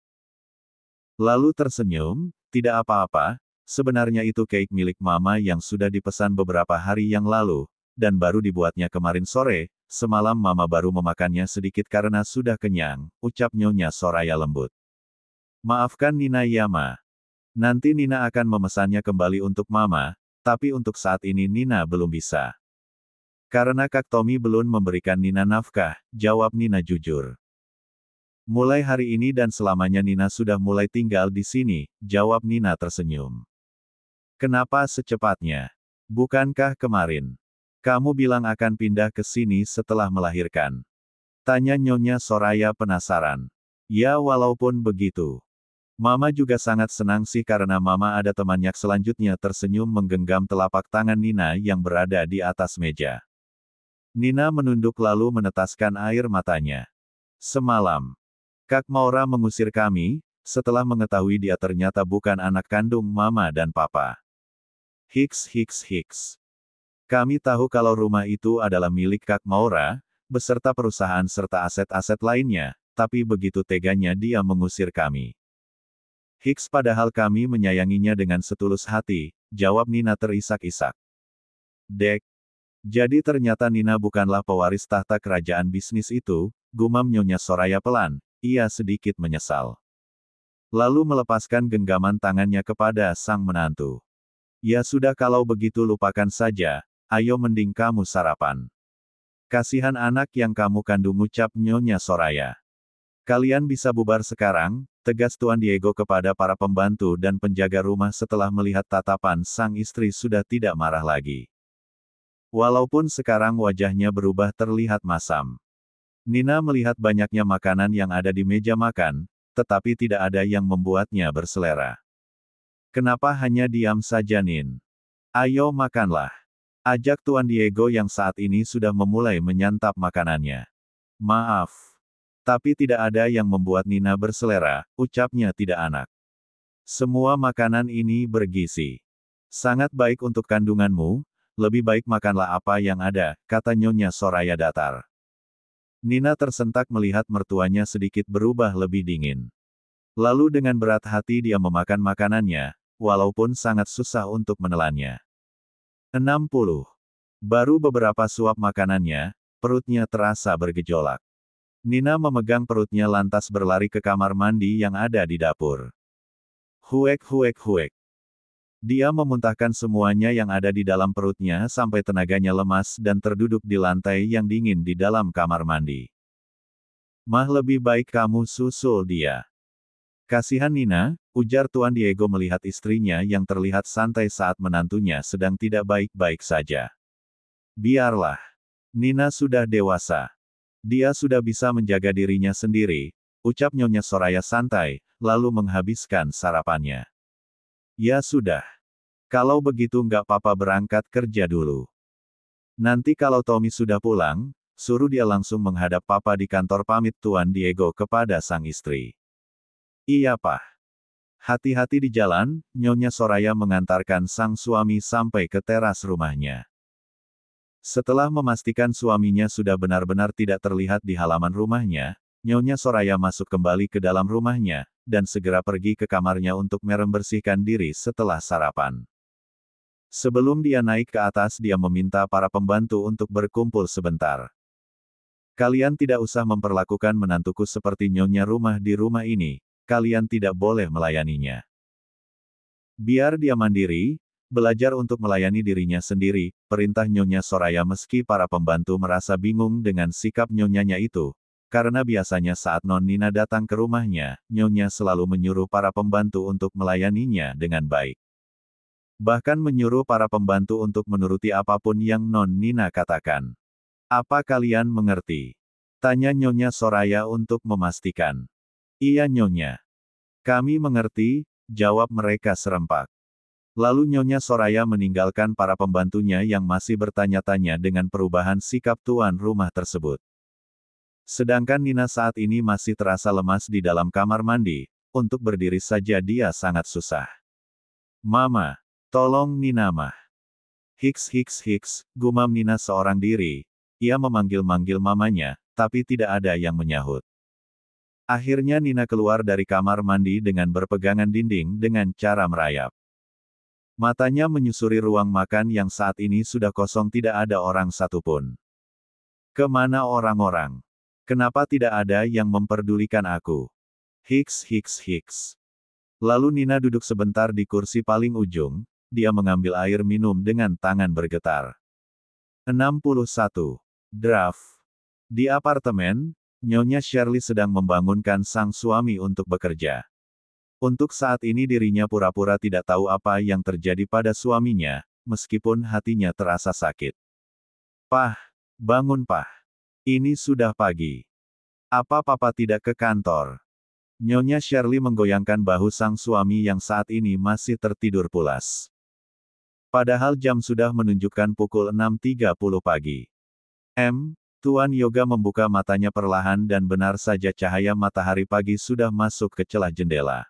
Lalu tersenyum, tidak apa-apa, sebenarnya itu cake milik Mama yang sudah dipesan beberapa hari yang lalu, dan baru dibuatnya kemarin sore, semalam Mama baru memakannya sedikit karena sudah kenyang, ucap Nyonya Soraya lembut. Maafkan Nina ya Ma. Nanti Nina akan memesannya kembali untuk Mama, tapi untuk saat ini Nina belum bisa. Karena Kak Tommy belum memberikan Nina nafkah, jawab Nina jujur. Mulai hari ini dan selamanya Nina sudah mulai tinggal di sini, jawab Nina tersenyum. Kenapa secepatnya? Bukankah kemarin kamu bilang akan pindah ke sini setelah melahirkan? Tanya Nyonya Soraya penasaran. Ya walaupun begitu. Mama juga sangat senang sih karena Mama ada temannya selanjutnya tersenyum menggenggam telapak tangan Nina yang berada di atas meja. Nina menunduk lalu menetaskan air matanya. Semalam, Kak Maura mengusir kami, setelah mengetahui dia ternyata bukan anak kandung Mama dan Papa. Hiks. Kami tahu kalau rumah itu adalah milik Kak Maura, beserta perusahaan serta aset-aset lainnya, tapi begitu teganya dia mengusir kami. Hiks padahal kami menyayanginya dengan setulus hati, jawab Nina terisak-isak. Dek. Jadi ternyata Nina bukanlah pewaris tahta kerajaan bisnis itu, gumam Nyonya Soraya pelan, ia sedikit menyesal. Lalu melepaskan genggaman tangannya kepada sang menantu. Ya sudah kalau begitu lupakan saja, ayo mending kamu sarapan. Kasihan anak yang kamu kandung ucap Nyonya Soraya. Kalian bisa bubar sekarang, tegas Tuan Diego kepada para pembantu dan penjaga rumah setelah melihat tatapan sang istri sudah tidak marah lagi. Walaupun sekarang wajahnya berubah terlihat masam. Nina melihat banyaknya makanan yang ada di meja makan, tetapi tidak ada yang membuatnya berselera. Kenapa hanya diam saja, Nin? Ayo makanlah. Ajak Tuan Diego yang saat ini sudah memulai menyantap makanannya. Maaf. Tapi tidak ada yang membuat Nina berselera, ucapnya tidak anak. Semua makanan ini bergizi. Sangat baik untuk kandunganmu, lebih baik makanlah apa yang ada, kata Nyonya Soraya datar. Nina tersentak melihat mertuanya sedikit berubah lebih dingin. Lalu dengan berat hati dia memakan makanannya, walaupun sangat susah untuk menelannya. 60. Baru beberapa suap makanannya, perutnya terasa bergejolak. Nina memegang perutnya lantas berlari ke kamar mandi yang ada di dapur. Huek huek huek. Dia memuntahkan semuanya yang ada di dalam perutnya sampai tenaganya lemas dan terduduk di lantai yang dingin di dalam kamar mandi. Mah lebih baik kamu susul dia. Kasihan Nina, ujar Tuan Diego melihat istrinya yang terlihat santai saat menantunya sedang tidak baik-baik saja. Biarlah. Nina sudah dewasa. Dia sudah bisa menjaga dirinya sendiri, ucap Nyonya Soraya santai, lalu menghabiskan sarapannya. Ya sudah. Kalau begitu nggak papa berangkat kerja dulu. Nanti kalau Tommy sudah pulang, suruh dia langsung menghadap papa di kantor, pamit Tuan Diego kepada sang istri. Iya Pak. Hati-hati di jalan, Nyonya Soraya mengantarkan sang suami sampai ke teras rumahnya. Setelah memastikan suaminya sudah benar-benar tidak terlihat di halaman rumahnya, Nyonya Soraya masuk kembali ke dalam rumahnya, dan segera pergi ke kamarnya untuk membersihkan diri setelah sarapan. Sebelum dia naik ke atas, dia meminta para pembantu untuk berkumpul sebentar. Kalian tidak usah memperlakukan menantuku seperti nyonya rumah di rumah ini, kalian tidak boleh melayaninya. Biar dia mandiri, belajar untuk melayani dirinya sendiri, perintah Nyonya Soraya meski para pembantu merasa bingung dengan sikap nyonyanya itu. Karena biasanya saat Non Nina datang ke rumahnya, Nyonya selalu menyuruh para pembantu untuk melayaninya dengan baik. Bahkan menyuruh para pembantu untuk menuruti apapun yang Non Nina katakan. Apa kalian mengerti? Tanya Nyonya Soraya untuk memastikan. Iya Nyonya. Kami mengerti, jawab mereka serempak. Lalu Nyonya Soraya meninggalkan para pembantunya yang masih bertanya-tanya dengan perubahan sikap tuan rumah tersebut. Sedangkan Nina saat ini masih terasa lemas di dalam kamar mandi, untuk berdiri saja dia sangat susah. Mama, tolong Nina mah. Hiks hiks hiks, gumam Nina seorang diri. Ia memanggil-manggil mamanya, tapi tidak ada yang menyahut. Akhirnya Nina keluar dari kamar mandi dengan berpegangan dinding dengan cara merayap. Matanya menyusuri ruang makan yang saat ini sudah kosong, tidak ada orang satupun. Kemana orang-orang? Kenapa tidak ada yang memperdulikan aku? Hiks hiks hiks. Lalu Nina duduk sebentar di kursi paling ujung, dia mengambil air minum dengan tangan bergetar. 61. Draft. Di apartemen, Nyonya Shirley sedang membangunkan sang suami untuk bekerja. Untuk saat ini dirinya pura-pura tidak tahu apa yang terjadi pada suaminya, meskipun hatinya terasa sakit. Pah, bangun Pah. Ini sudah pagi. Apa papa tidak ke kantor? Nyonya Shirley menggoyangkan bahu sang suami yang saat ini masih tertidur pulas. Padahal jam sudah menunjukkan pukul 6.30 pagi. Tuan Yoga membuka matanya perlahan dan benar saja cahaya matahari pagi sudah masuk ke celah jendela.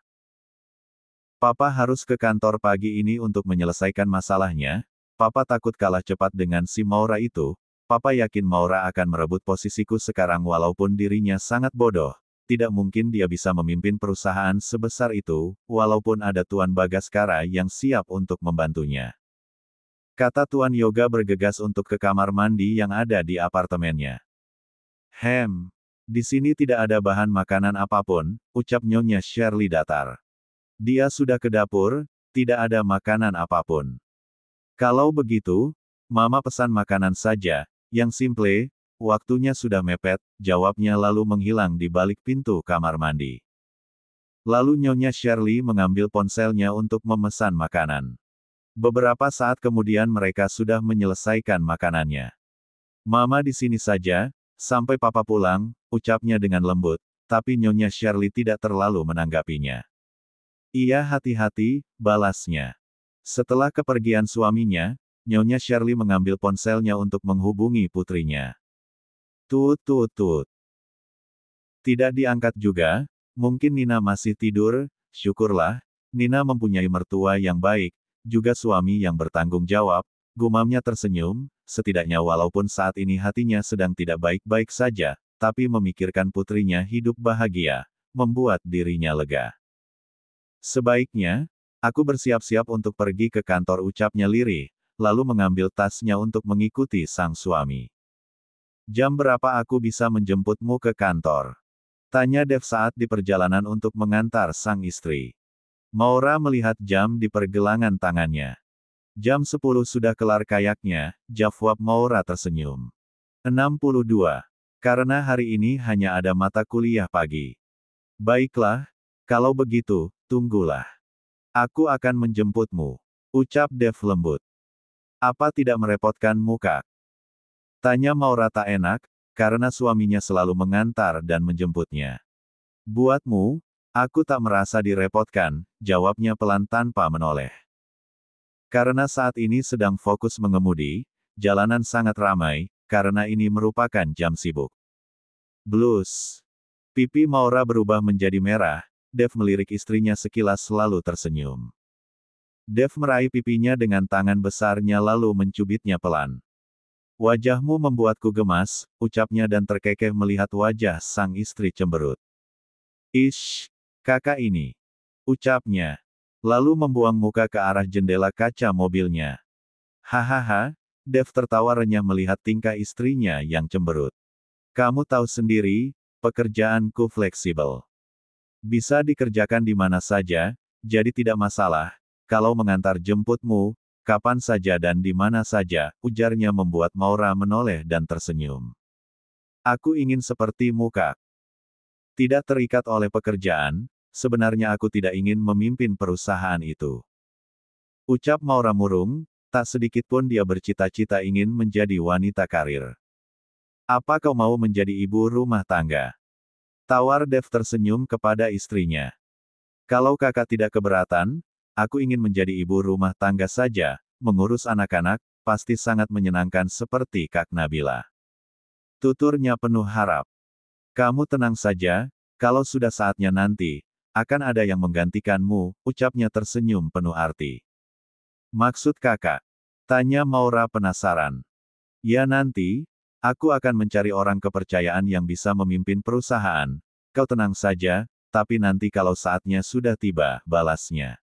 Papa harus ke kantor pagi ini untuk menyelesaikan masalahnya. Papa takut kalah cepat dengan si Maura itu. Papa yakin Maura akan merebut posisiku sekarang walaupun dirinya sangat bodoh. Tidak mungkin dia bisa memimpin perusahaan sebesar itu, walaupun ada Tuan Bagaskara yang siap untuk membantunya. Kata Tuan Yoga bergegas untuk ke kamar mandi yang ada di apartemennya. Di sini tidak ada bahan makanan apapun, ucap Nyonya Shirley datar. Dia sudah ke dapur, tidak ada makanan apapun. Kalau begitu, Mama pesan makanan saja, yang simple, waktunya sudah mepet, jawabnya lalu menghilang di balik pintu kamar mandi. Lalu Nyonya Shirley mengambil ponselnya untuk memesan makanan. Beberapa saat kemudian mereka sudah menyelesaikan makanannya. Mama di sini saja, sampai papa pulang, ucapnya dengan lembut, tapi Nyonya Shirley tidak terlalu menanggapinya. Iya hati-hati, balasnya. Setelah kepergian suaminya, Nyonya Shirley mengambil ponselnya untuk menghubungi putrinya. Tut tut tut. Tidak diangkat juga, mungkin Nina masih tidur, syukurlah, Nina mempunyai mertua yang baik, juga suami yang bertanggung jawab, gumamnya tersenyum, setidaknya walaupun saat ini hatinya sedang tidak baik-baik saja, tapi memikirkan putrinya hidup bahagia, membuat dirinya lega. Sebaiknya, aku bersiap-siap untuk pergi ke kantor, ucapnya lirih, lalu mengambil tasnya untuk mengikuti sang suami. Jam berapa aku bisa menjemputmu ke kantor? Tanya Dev saat di perjalanan untuk mengantar sang istri. Maura melihat jam di pergelangan tangannya. Jam 10 sudah kelar kayaknya, jawab Maura tersenyum. 62. Karena hari ini hanya ada mata kuliah pagi. Baiklah, kalau begitu, tunggulah. Aku akan menjemputmu, ucap Dev lembut. Apa tidak merepotkanmu, Kak? Tanya Maura tak enak, karena suaminya selalu mengantar dan menjemputnya. Buatmu, aku tak merasa direpotkan, jawabnya pelan tanpa menoleh. Karena saat ini sedang fokus mengemudi, jalanan sangat ramai, karena ini merupakan jam sibuk. Blues. Pipi Maura berubah menjadi merah, Dev melirik istrinya sekilas lalu tersenyum. Dev meraih pipinya dengan tangan besarnya lalu mencubitnya pelan. Wajahmu membuatku gemas, ucapnya dan terkekeh melihat wajah sang istri cemberut. Ish, kakak ini, ucapnya. Lalu membuang muka ke arah jendela kaca mobilnya. Hahaha, Dev tertawa renyah melihat tingkah istrinya yang cemberut. Kamu tahu sendiri, pekerjaanku fleksibel. Bisa dikerjakan di mana saja, jadi tidak masalah, kalau mengantar jemputmu, kapan saja dan di mana saja, ujarnya membuat Maura menoleh dan tersenyum. Aku ingin sepertimu, Kak. Tidak terikat oleh pekerjaan, sebenarnya aku tidak ingin memimpin perusahaan itu. Ucap Maura murung, tak sedikit pun dia bercita-cita ingin menjadi wanita karir. Apa kau mau menjadi ibu rumah tangga? Tawar Dev tersenyum kepada istrinya. Kalau kakak tidak keberatan, aku ingin menjadi ibu rumah tangga saja, mengurus anak-anak, pasti sangat menyenangkan seperti Kak Nabila. Tuturnya penuh harap. Kamu tenang saja, kalau sudah saatnya nanti, akan ada yang menggantikanmu, ucapnya tersenyum penuh arti. Maksud kakak? Tanya Maura penasaran. Ya nanti, aku akan mencari orang kepercayaan yang bisa memimpin perusahaan, kau tenang saja, tapi nanti kalau saatnya sudah tiba, balasnya.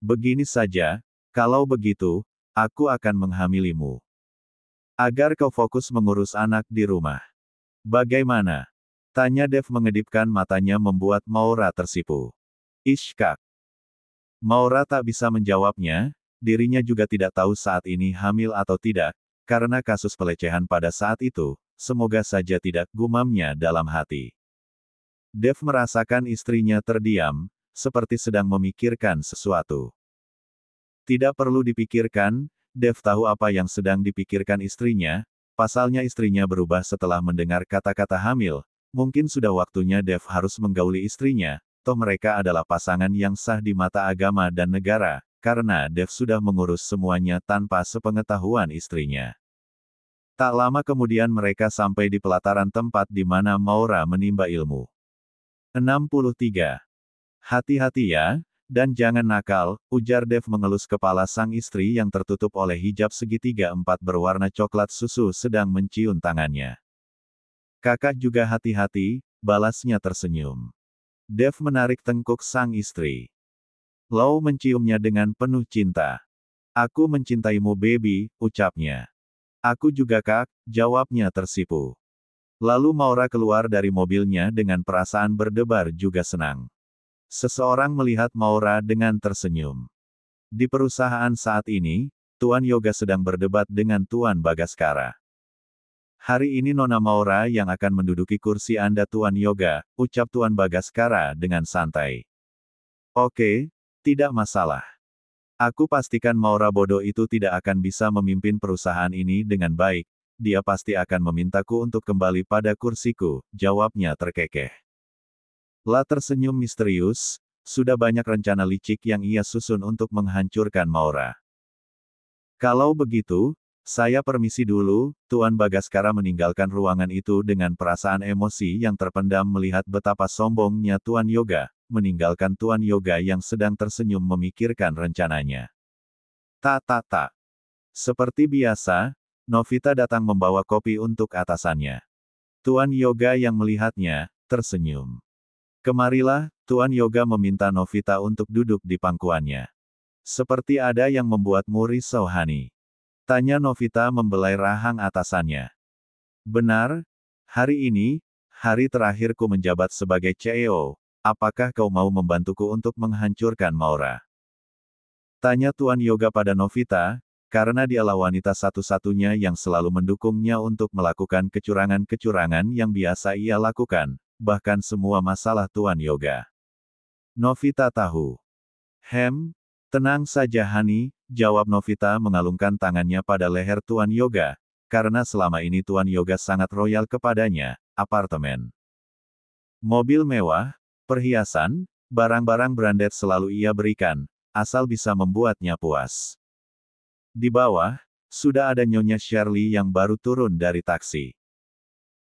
Begini saja, kalau begitu, aku akan menghamilimu. Agar kau fokus mengurus anak di rumah. Bagaimana? Tanya Dev mengedipkan matanya membuat Maura tersipu. Ish Kak. Maura tak bisa menjawabnya, dirinya juga tidak tahu saat ini hamil atau tidak, karena kasus pelecehan pada saat itu, semoga saja tidak, gumamnya dalam hati. Dev merasakan istrinya terdiam, seperti sedang memikirkan sesuatu. Tidak perlu dipikirkan, Dev tahu apa yang sedang dipikirkan istrinya, pasalnya istrinya berubah setelah mendengar kata-kata hamil, mungkin sudah waktunya Dev harus menggauli istrinya, toh mereka adalah pasangan yang sah di mata agama dan negara, karena Dev sudah mengurus semuanya tanpa sepengetahuan istrinya. Tak lama kemudian mereka sampai di pelataran tempat di mana Maura menimba ilmu. 63. Hati-hati ya, dan jangan nakal, ujar Dev mengelus kepala sang istri yang tertutup oleh hijab segitiga empat berwarna coklat susu sedang mencium tangannya. Kakak juga hati-hati, balasnya tersenyum. Dev menarik tengkuk sang istri. Lau menciumnya dengan penuh cinta. Aku mencintaimu baby, ucapnya. Aku juga Kak, jawabnya tersipu. Lalu Maura keluar dari mobilnya dengan perasaan berdebar juga senang. Seseorang melihat Maura dengan tersenyum. Di perusahaan saat ini, Tuan Yoga sedang berdebat dengan Tuan Bagaskara. Hari ini Nona Maura yang akan menduduki kursi Anda Tuan Yoga, ucap Tuan Bagaskara dengan santai. Oke, tidak masalah. Aku pastikan Maura bodoh itu tidak akan bisa memimpin perusahaan ini dengan baik, dia pasti akan memintaku untuk kembali pada kursiku, jawabnya terkekeh. La tersenyum misterius, sudah banyak rencana licik yang ia susun untuk menghancurkan Maura. Kalau begitu, saya permisi dulu. Tuan Bagaskara meninggalkan ruangan itu dengan perasaan emosi yang terpendam melihat betapa sombongnya Tuan Yoga, meninggalkan Tuan Yoga yang sedang tersenyum memikirkan rencananya. Tak. Seperti biasa, Novita datang membawa kopi untuk atasannya. Tuan Yoga yang melihatnya, tersenyum. Kemarilah, Tuan Yoga meminta Novita untuk duduk di pangkuannya. Seperti ada yang membuatmu risau, Hani. Tanya Novita membelai rahang atasannya. Benar, hari ini, hari terakhirku menjabat sebagai CEO, apakah kau mau membantuku untuk menghancurkan Maura? Tanya Tuan Yoga pada Novita, karena dialah wanita satu-satunya yang selalu mendukungnya untuk melakukan kecurangan-kecurangan yang biasa ia lakukan, bahkan semua masalah Tuan Yoga. Novita tahu. Tenang saja Hani, jawab Novita mengalungkan tangannya pada leher Tuan Yoga, karena selama ini Tuan Yoga sangat royal kepadanya, apartemen, mobil mewah, perhiasan, barang-barang branded selalu ia berikan, asal bisa membuatnya puas. Di bawah, sudah ada Nyonya Shirley yang baru turun dari taksi.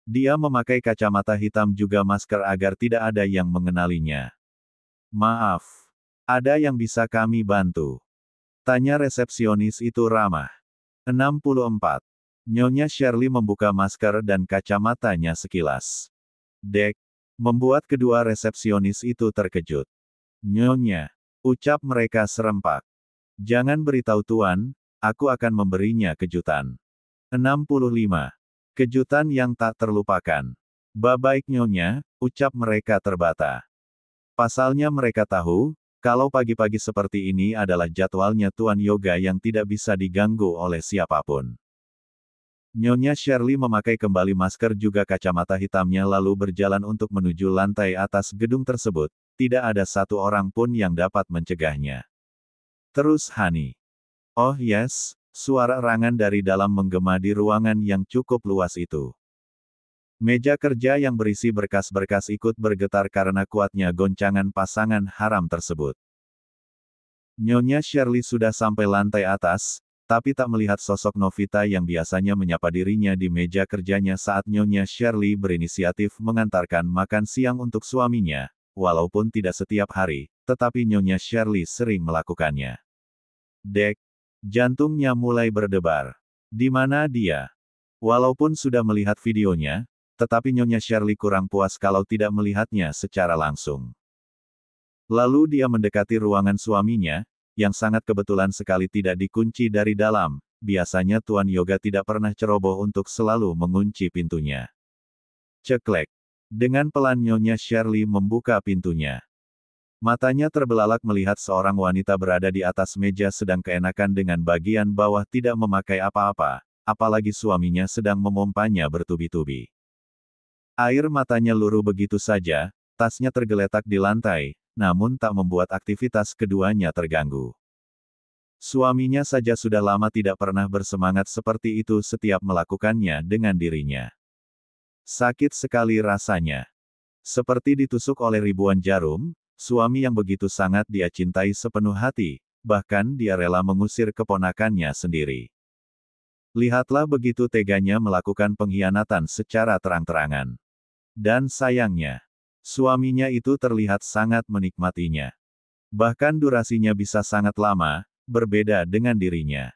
Dia memakai kacamata hitam juga masker agar tidak ada yang mengenalinya. Maaf. Ada yang bisa kami bantu? Tanya resepsionis itu ramah. 64. Nyonya Shirley membuka masker dan kacamatanya sekilas. Dek. Membuat kedua resepsionis itu terkejut. Nyonya. Ucap mereka serempak. Jangan beritahu Tuan, aku akan memberinya kejutan. 65. Kejutan yang tak terlupakan. Baik Nyonya, ucap mereka terbata. Pasalnya mereka tahu, kalau pagi-pagi seperti ini adalah jadwalnya Tuan Yoga yang tidak bisa diganggu oleh siapapun. Nyonya Shirley memakai kembali masker juga kacamata hitamnya lalu berjalan untuk menuju lantai atas gedung tersebut, tidak ada satu orang pun yang dapat mencegahnya. Terus Hani. Oh yes, suara erangan dari dalam menggema di ruangan yang cukup luas itu. Meja kerja yang berisi berkas-berkas ikut bergetar karena kuatnya goncangan pasangan haram tersebut. Nyonya Shirley sudah sampai lantai atas, tapi tak melihat sosok Novita yang biasanya menyapa dirinya di meja kerjanya saat Nyonya Shirley berinisiatif mengantarkan makan siang untuk suaminya, walaupun tidak setiap hari, tetapi Nyonya Shirley sering melakukannya. Dek, jantungnya mulai berdebar. Di mana dia? Walaupun sudah melihat videonya, tetapi Nyonya Shirley kurang puas kalau tidak melihatnya secara langsung. Lalu dia mendekati ruangan suaminya, yang sangat kebetulan sekali tidak dikunci dari dalam, biasanya Tuan Yoga tidak pernah ceroboh untuk selalu mengunci pintunya. Ceklek. Dengan pelan Nyonya Shirley membuka pintunya. Matanya terbelalak melihat seorang wanita berada di atas meja sedang keenakan dengan bagian bawah tidak memakai apa-apa, apalagi suaminya sedang memompanya bertubi-tubi. Air matanya luruh begitu saja, tasnya tergeletak di lantai, namun tak membuat aktivitas keduanya terganggu. Suaminya saja sudah lama tidak pernah bersemangat seperti itu setiap melakukannya dengan dirinya. Sakit sekali rasanya. Seperti ditusuk oleh ribuan jarum, suami yang begitu sangat dia cintai sepenuh hati, bahkan dia rela mengusir keponakannya sendiri. Lihatlah begitu teganya melakukan pengkhianatan secara terang-terangan. Dan sayangnya, suaminya itu terlihat sangat menikmatinya. Bahkan durasinya bisa sangat lama, berbeda dengan dirinya.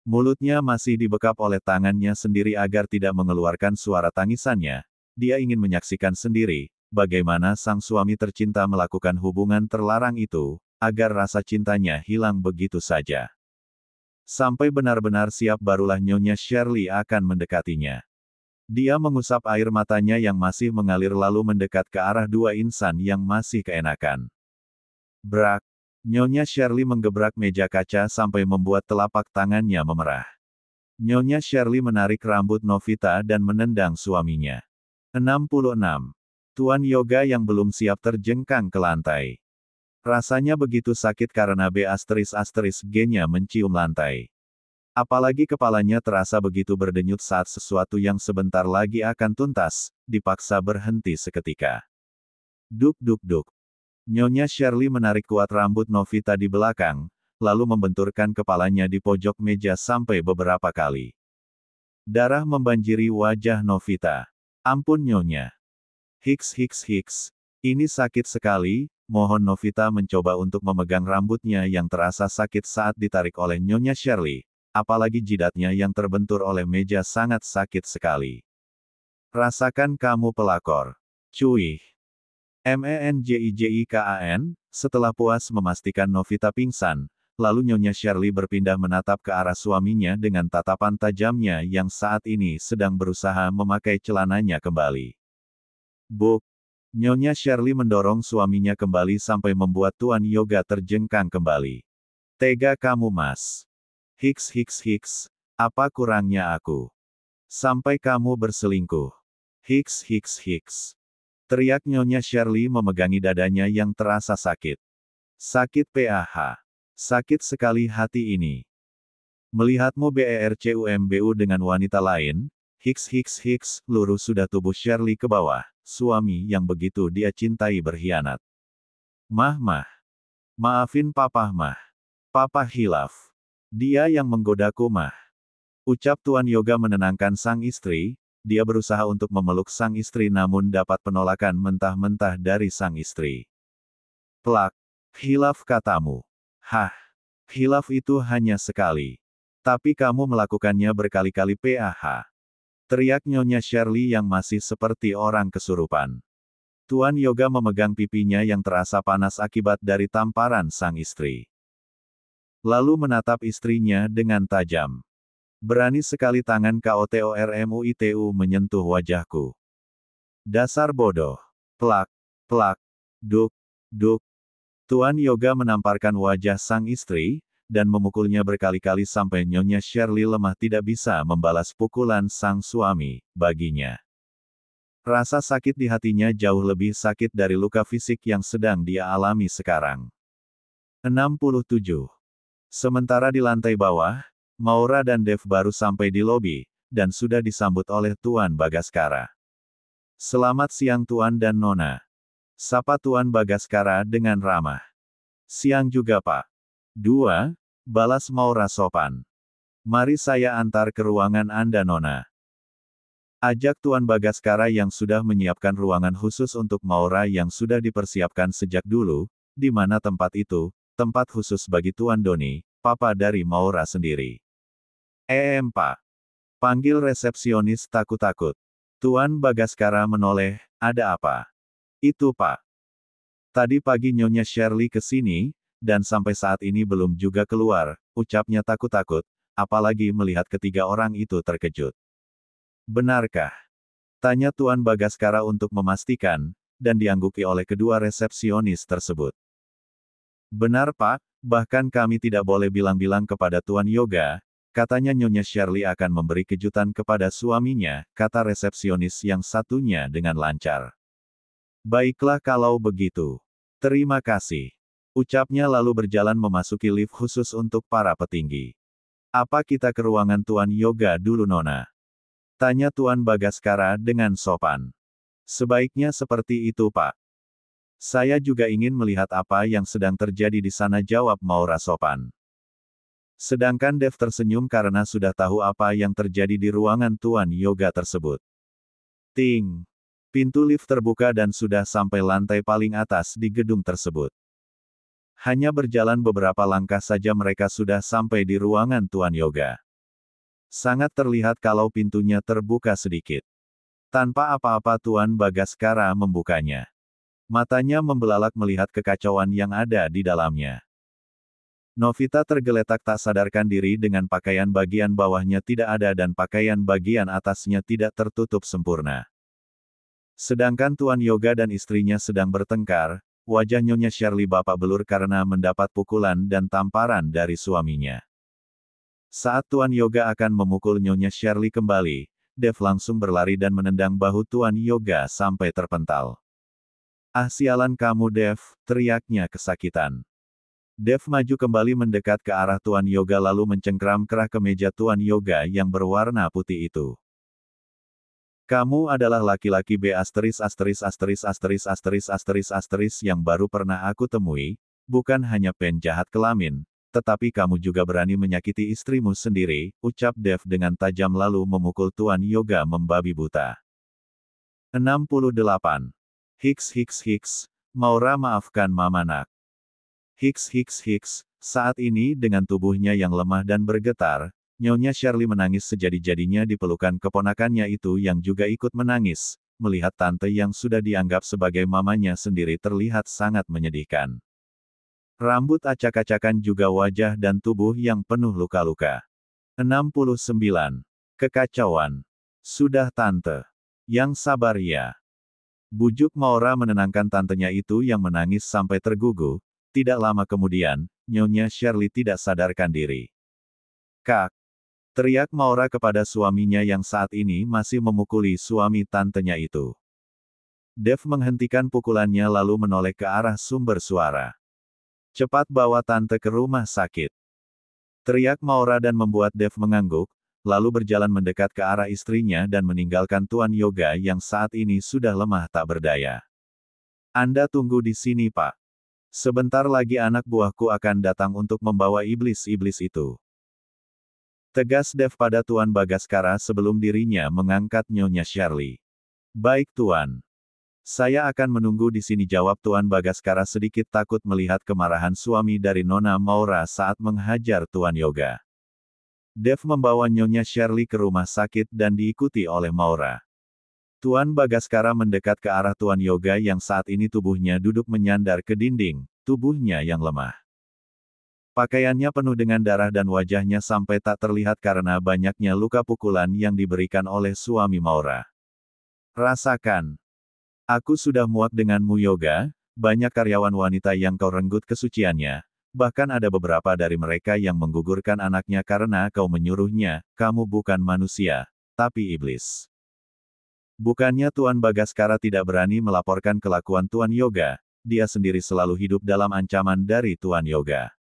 Mulutnya masih dibekap oleh tangannya sendiri agar tidak mengeluarkan suara tangisannya. Dia ingin menyaksikan sendiri, bagaimana sang suami tercinta melakukan hubungan terlarang itu, agar rasa cintanya hilang begitu saja. Sampai benar-benar siap barulah Nyonya Shirley akan mendekatinya. Dia mengusap air matanya yang masih mengalir lalu mendekat ke arah dua insan yang masih keenakan. Brak! Nyonya Shirley menggebrak meja kaca sampai membuat telapak tangannya memerah. Nyonya Shirley menarik rambut Novita dan menendang suaminya. 66. Tuan Yoga yang belum siap terjengkang ke lantai. Rasanya begitu sakit karena B***G-nya mencium lantai. Apalagi kepalanya terasa begitu berdenyut saat sesuatu yang sebentar lagi akan tuntas, dipaksa berhenti seketika. Duk duk duk. Nyonya Shirley menarik kuat rambut Novita di belakang, lalu membenturkan kepalanya di pojok meja sampai beberapa kali. Darah membanjiri wajah Novita. Ampun Nyonya. Hiks hiks hiks. Ini sakit sekali, mohon Novita mencoba untuk memegang rambutnya yang terasa sakit saat ditarik oleh Nyonya Shirley. Apalagi jidatnya yang terbentur oleh meja sangat sakit sekali. Rasakan kamu pelakor. Cuy. Menjijikan, setelah puas memastikan Novita pingsan, lalu Nyonya Shirley berpindah menatap ke arah suaminya dengan tatapan tajamnya yang saat ini sedang berusaha memakai celananya kembali. Buk. Nyonya Shirley mendorong suaminya kembali sampai membuat Tuan Yoga terjengkang kembali. Tega kamu Mas. Hiks hiks hiks, apa kurangnya aku? Sampai kamu berselingkuh. Hiks hiks hiks. Teriak Nyonya Shirley memegangi dadanya yang terasa sakit. Sakit PAH. Sakit sekali hati ini. Melihatmu bercumbu dengan wanita lain, hiks hiks hiks, luruh sudah tubuh Shirley ke bawah, suami yang begitu dia cintai berkhianat. Mah. Maafin Papa Mah. Papa hilaf. Dia yang menggodaku Mah. Ucap Tuan Yoga menenangkan sang istri, dia berusaha untuk memeluk sang istri namun dapat penolakan mentah-mentah dari sang istri. Plak. Hilaf katamu. Hah. Hilaf itu hanya sekali. Tapi kamu melakukannya berkali-kali PAH. Teriak Nyonya Shirley yang masih seperti orang kesurupan. Tuan Yoga memegang pipinya yang terasa panas akibat dari tamparan sang istri. Lalu menatap istrinya dengan tajam. Berani sekali tangan KOTORMUITU menyentuh wajahku. Dasar bodoh. Plak, plak, duk, duk. Tuan Yoga menamparkan wajah sang istri, dan memukulnya berkali-kali sampai Nyonya Shirley lemah tidak bisa membalas pukulan sang suami, baginya. Rasa sakit di hatinya jauh lebih sakit dari luka fisik yang sedang dia alami sekarang. 67. Sementara di lantai bawah, Maura dan Dev baru sampai di lobi, dan sudah disambut oleh Tuan Bagaskara. Selamat siang Tuan dan Nona. Sapa Tuan Bagaskara dengan ramah. Siang juga Pak. 2. Balas Maura sopan. Mari saya antar ke ruangan Anda Nona. Ajak Tuan Bagaskara yang sudah menyiapkan ruangan khusus untuk Maura yang sudah dipersiapkan sejak dulu, di mana tempat itu, tempat khusus bagi Tuan Doni, papa dari Maura sendiri. Pak. Panggil resepsionis takut-takut. Tuan Bagaskara menoleh, ada apa? Itu Pak. Tadi pagi Nyonya Shirley ke sini, dan sampai saat ini belum juga keluar, ucapnya takut-takut, apalagi melihat ketiga orang itu terkejut. Benarkah? Tanya Tuan Bagaskara untuk memastikan, dan diangguki oleh kedua resepsionis tersebut. Benar Pak, bahkan kami tidak boleh bilang-bilang kepada Tuan Yoga, katanya Nyonya Shirley akan memberi kejutan kepada suaminya, kata resepsionis yang satunya dengan lancar. Baiklah kalau begitu. Terima kasih. Ucapnya lalu berjalan memasuki lift khusus untuk para petinggi. Apa kita ke ruangan Tuan Yoga dulu Nona? Tanya Tuan Bagaskara dengan sopan. Sebaiknya seperti itu Pak. Saya juga ingin melihat apa yang sedang terjadi di sana jawab Maura sopan. Sedangkan Dev tersenyum karena sudah tahu apa yang terjadi di ruangan Tuan Yoga tersebut. Ting. Pintu lift terbuka dan sudah sampai lantai paling atas di gedung tersebut. Hanya berjalan beberapa langkah saja mereka sudah sampai di ruangan Tuan Yoga. Sangat terlihat kalau pintunya terbuka sedikit. Tanpa apa-apa Tuan Bagaskara membukanya. Matanya membelalak melihat kekacauan yang ada di dalamnya. Novita tergeletak tak sadarkan diri dengan pakaian bagian bawahnya tidak ada dan pakaian bagian atasnya tidak tertutup sempurna. Sedangkan Tuan Yoga dan istrinya sedang bertengkar, wajah Nyonya Shirley babak belur karena mendapat pukulan dan tamparan dari suaminya. Saat Tuan Yoga akan memukul Nyonya Shirley kembali, Dev langsung berlari dan menendang bahu Tuan Yoga sampai terpental. Ah sialan kamu Dev, teriaknya kesakitan. Dev maju kembali mendekat ke arah Tuan Yoga lalu mencengkram kerah kemeja Tuan Yoga yang berwarna putih itu. Kamu adalah laki-laki B yang baru pernah aku temui, bukan hanya penjahat kelamin, tetapi kamu juga berani menyakiti istrimu sendiri, ucap Dev dengan tajam lalu memukul Tuan Yoga membabi buta. 68. Maura maafkan Mama nak. Saat ini dengan tubuhnya yang lemah dan bergetar, Nyonya Shirley menangis sejadi-jadinya di pelukan keponakannya itu yang juga ikut menangis, melihat tante yang sudah dianggap sebagai mamanya sendiri terlihat sangat menyedihkan. Rambut acak-acakan juga wajah dan tubuh yang penuh luka-luka. 69. Kekacauan. Sudah tante. Yang sabar ya. Bujuk Maura menenangkan tantenya itu yang menangis sampai tergugu. Tidak lama kemudian, Nyonya Shirley tidak sadarkan diri. Kak! Teriak Maura kepada suaminya yang saat ini masih memukuli suami tantenya itu. Dev menghentikan pukulannya lalu menoleh ke arah sumber suara. Cepat bawa tante ke rumah sakit. Teriak Maura dan membuat Dev mengangguk, lalu berjalan mendekat ke arah istrinya dan meninggalkan Tuan Yoga yang saat ini sudah lemah tak berdaya. Anda tunggu di sini Pak. Sebentar lagi anak buahku akan datang untuk membawa iblis-iblis itu. Tegas Dev pada Tuan Bagaskara sebelum dirinya mengangkat Nyonya Shirley. Baik Tuan. Saya akan menunggu di sini jawab Tuan Bagaskara sedikit takut melihat kemarahan suami dari Nona Maura saat menghajar Tuan Yoga. Dev membawa Nyonya Shirley ke rumah sakit dan diikuti oleh Maura. Tuan Bagaskara mendekat ke arah Tuan Yoga yang saat ini tubuhnya duduk menyandar ke dinding, tubuhnya yang lemah. Pakaiannya penuh dengan darah dan wajahnya sampai tak terlihat karena banyaknya luka pukulan yang diberikan oleh suami Maura. Rasakan. Aku sudah muak denganmu Yoga, banyak karyawan wanita yang kau renggut kesuciannya, bahkan ada beberapa dari mereka yang menggugurkan anaknya karena kau menyuruhnya, kamu bukan manusia, tapi iblis. Bukannya Tuan Bagaskara tidak berani melaporkan kelakuan Tuan Yoga, dia sendiri selalu hidup dalam ancaman dari Tuan Yoga.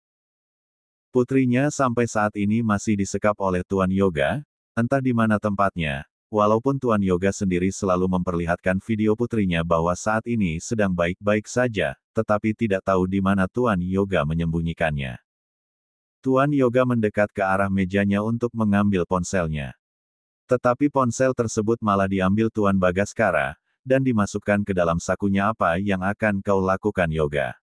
Putrinya sampai saat ini masih disekap oleh Tuan Yoga, entah di mana tempatnya, walaupun Tuan Yoga sendiri selalu memperlihatkan video putrinya bahwa saat ini sedang baik-baik saja, tetapi tidak tahu di mana Tuan Yoga menyembunyikannya. Tuan Yoga mendekat ke arah mejanya untuk mengambil ponselnya. Tetapi ponsel tersebut malah diambil Tuan Bagaskara, dan dimasukkan ke dalam sakunya. Apa yang akan kau lakukan Yoga?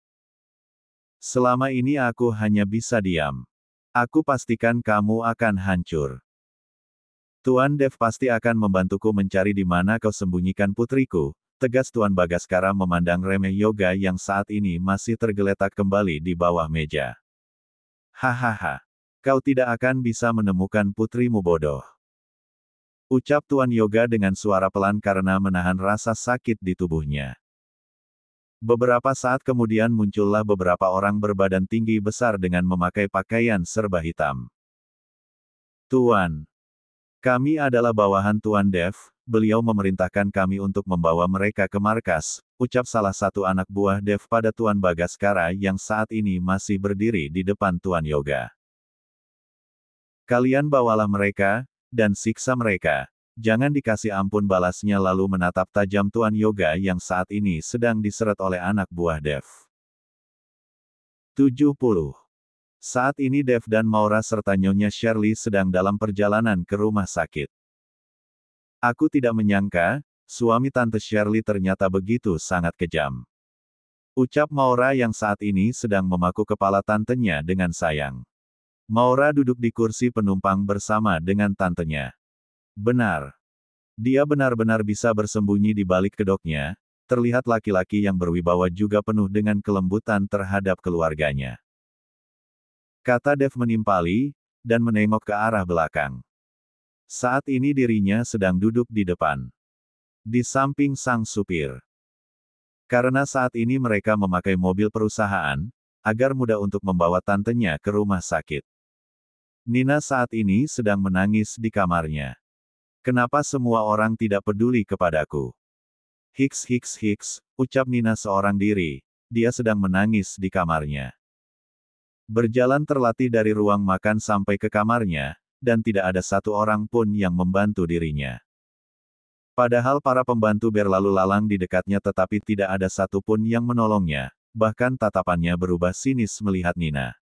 Selama ini aku hanya bisa diam. Aku pastikan kamu akan hancur. Tuan Dev pasti akan membantuku mencari di mana kau sembunyikan putriku, tegas Tuan Bagaskara memandang remeh Yoga yang saat ini masih tergeletak kembali di bawah meja. Hahaha. Kau tidak akan bisa menemukan putrimu bodoh. Ucap Tuan Yoga dengan suara pelan karena menahan rasa sakit di tubuhnya. Beberapa saat kemudian muncullah beberapa orang berbadan tinggi besar dengan memakai pakaian serba hitam. Tuan. Kami adalah bawahan Tuan Dev, beliau memerintahkan kami untuk membawa mereka ke markas, ucap salah satu anak buah Dev pada Tuan Bagaskara yang saat ini masih berdiri di depan Tuan Yoga. Kalian bawalah mereka, dan siksa mereka. Jangan dikasih ampun balasnya lalu menatap tajam Tuan Yoga yang saat ini sedang diseret oleh anak buah Dev. 70. Saat ini Dev dan Maura serta Nyonya Shirley sedang dalam perjalanan ke rumah sakit. Aku tidak menyangka, suami Tante Shirley ternyata begitu sangat kejam. Ucap Maura yang saat ini sedang memaku kepala tantenya dengan sayang. Maura duduk di kursi penumpang bersama dengan tantenya. Benar. Dia benar-benar bisa bersembunyi di balik kedoknya, terlihat laki-laki yang berwibawa juga penuh dengan kelembutan terhadap keluarganya. Kata Dev menimpali, dan menengok ke arah belakang. Saat ini dirinya sedang duduk di depan. Di samping sang supir. Karena saat ini mereka memakai mobil perusahaan, agar mudah untuk membawa tantenya ke rumah sakit. Nina saat ini sedang menangis di kamarnya. Kenapa semua orang tidak peduli kepadaku? Ucap Nina seorang diri, dia sedang menangis di kamarnya. Berjalan terlatih dari ruang makan sampai ke kamarnya, dan tidak ada satu orang pun yang membantu dirinya. Padahal para pembantu berlalu lalang di dekatnya tetapi tidak ada satu pun yang menolongnya, bahkan tatapannya berubah sinis melihat Nina.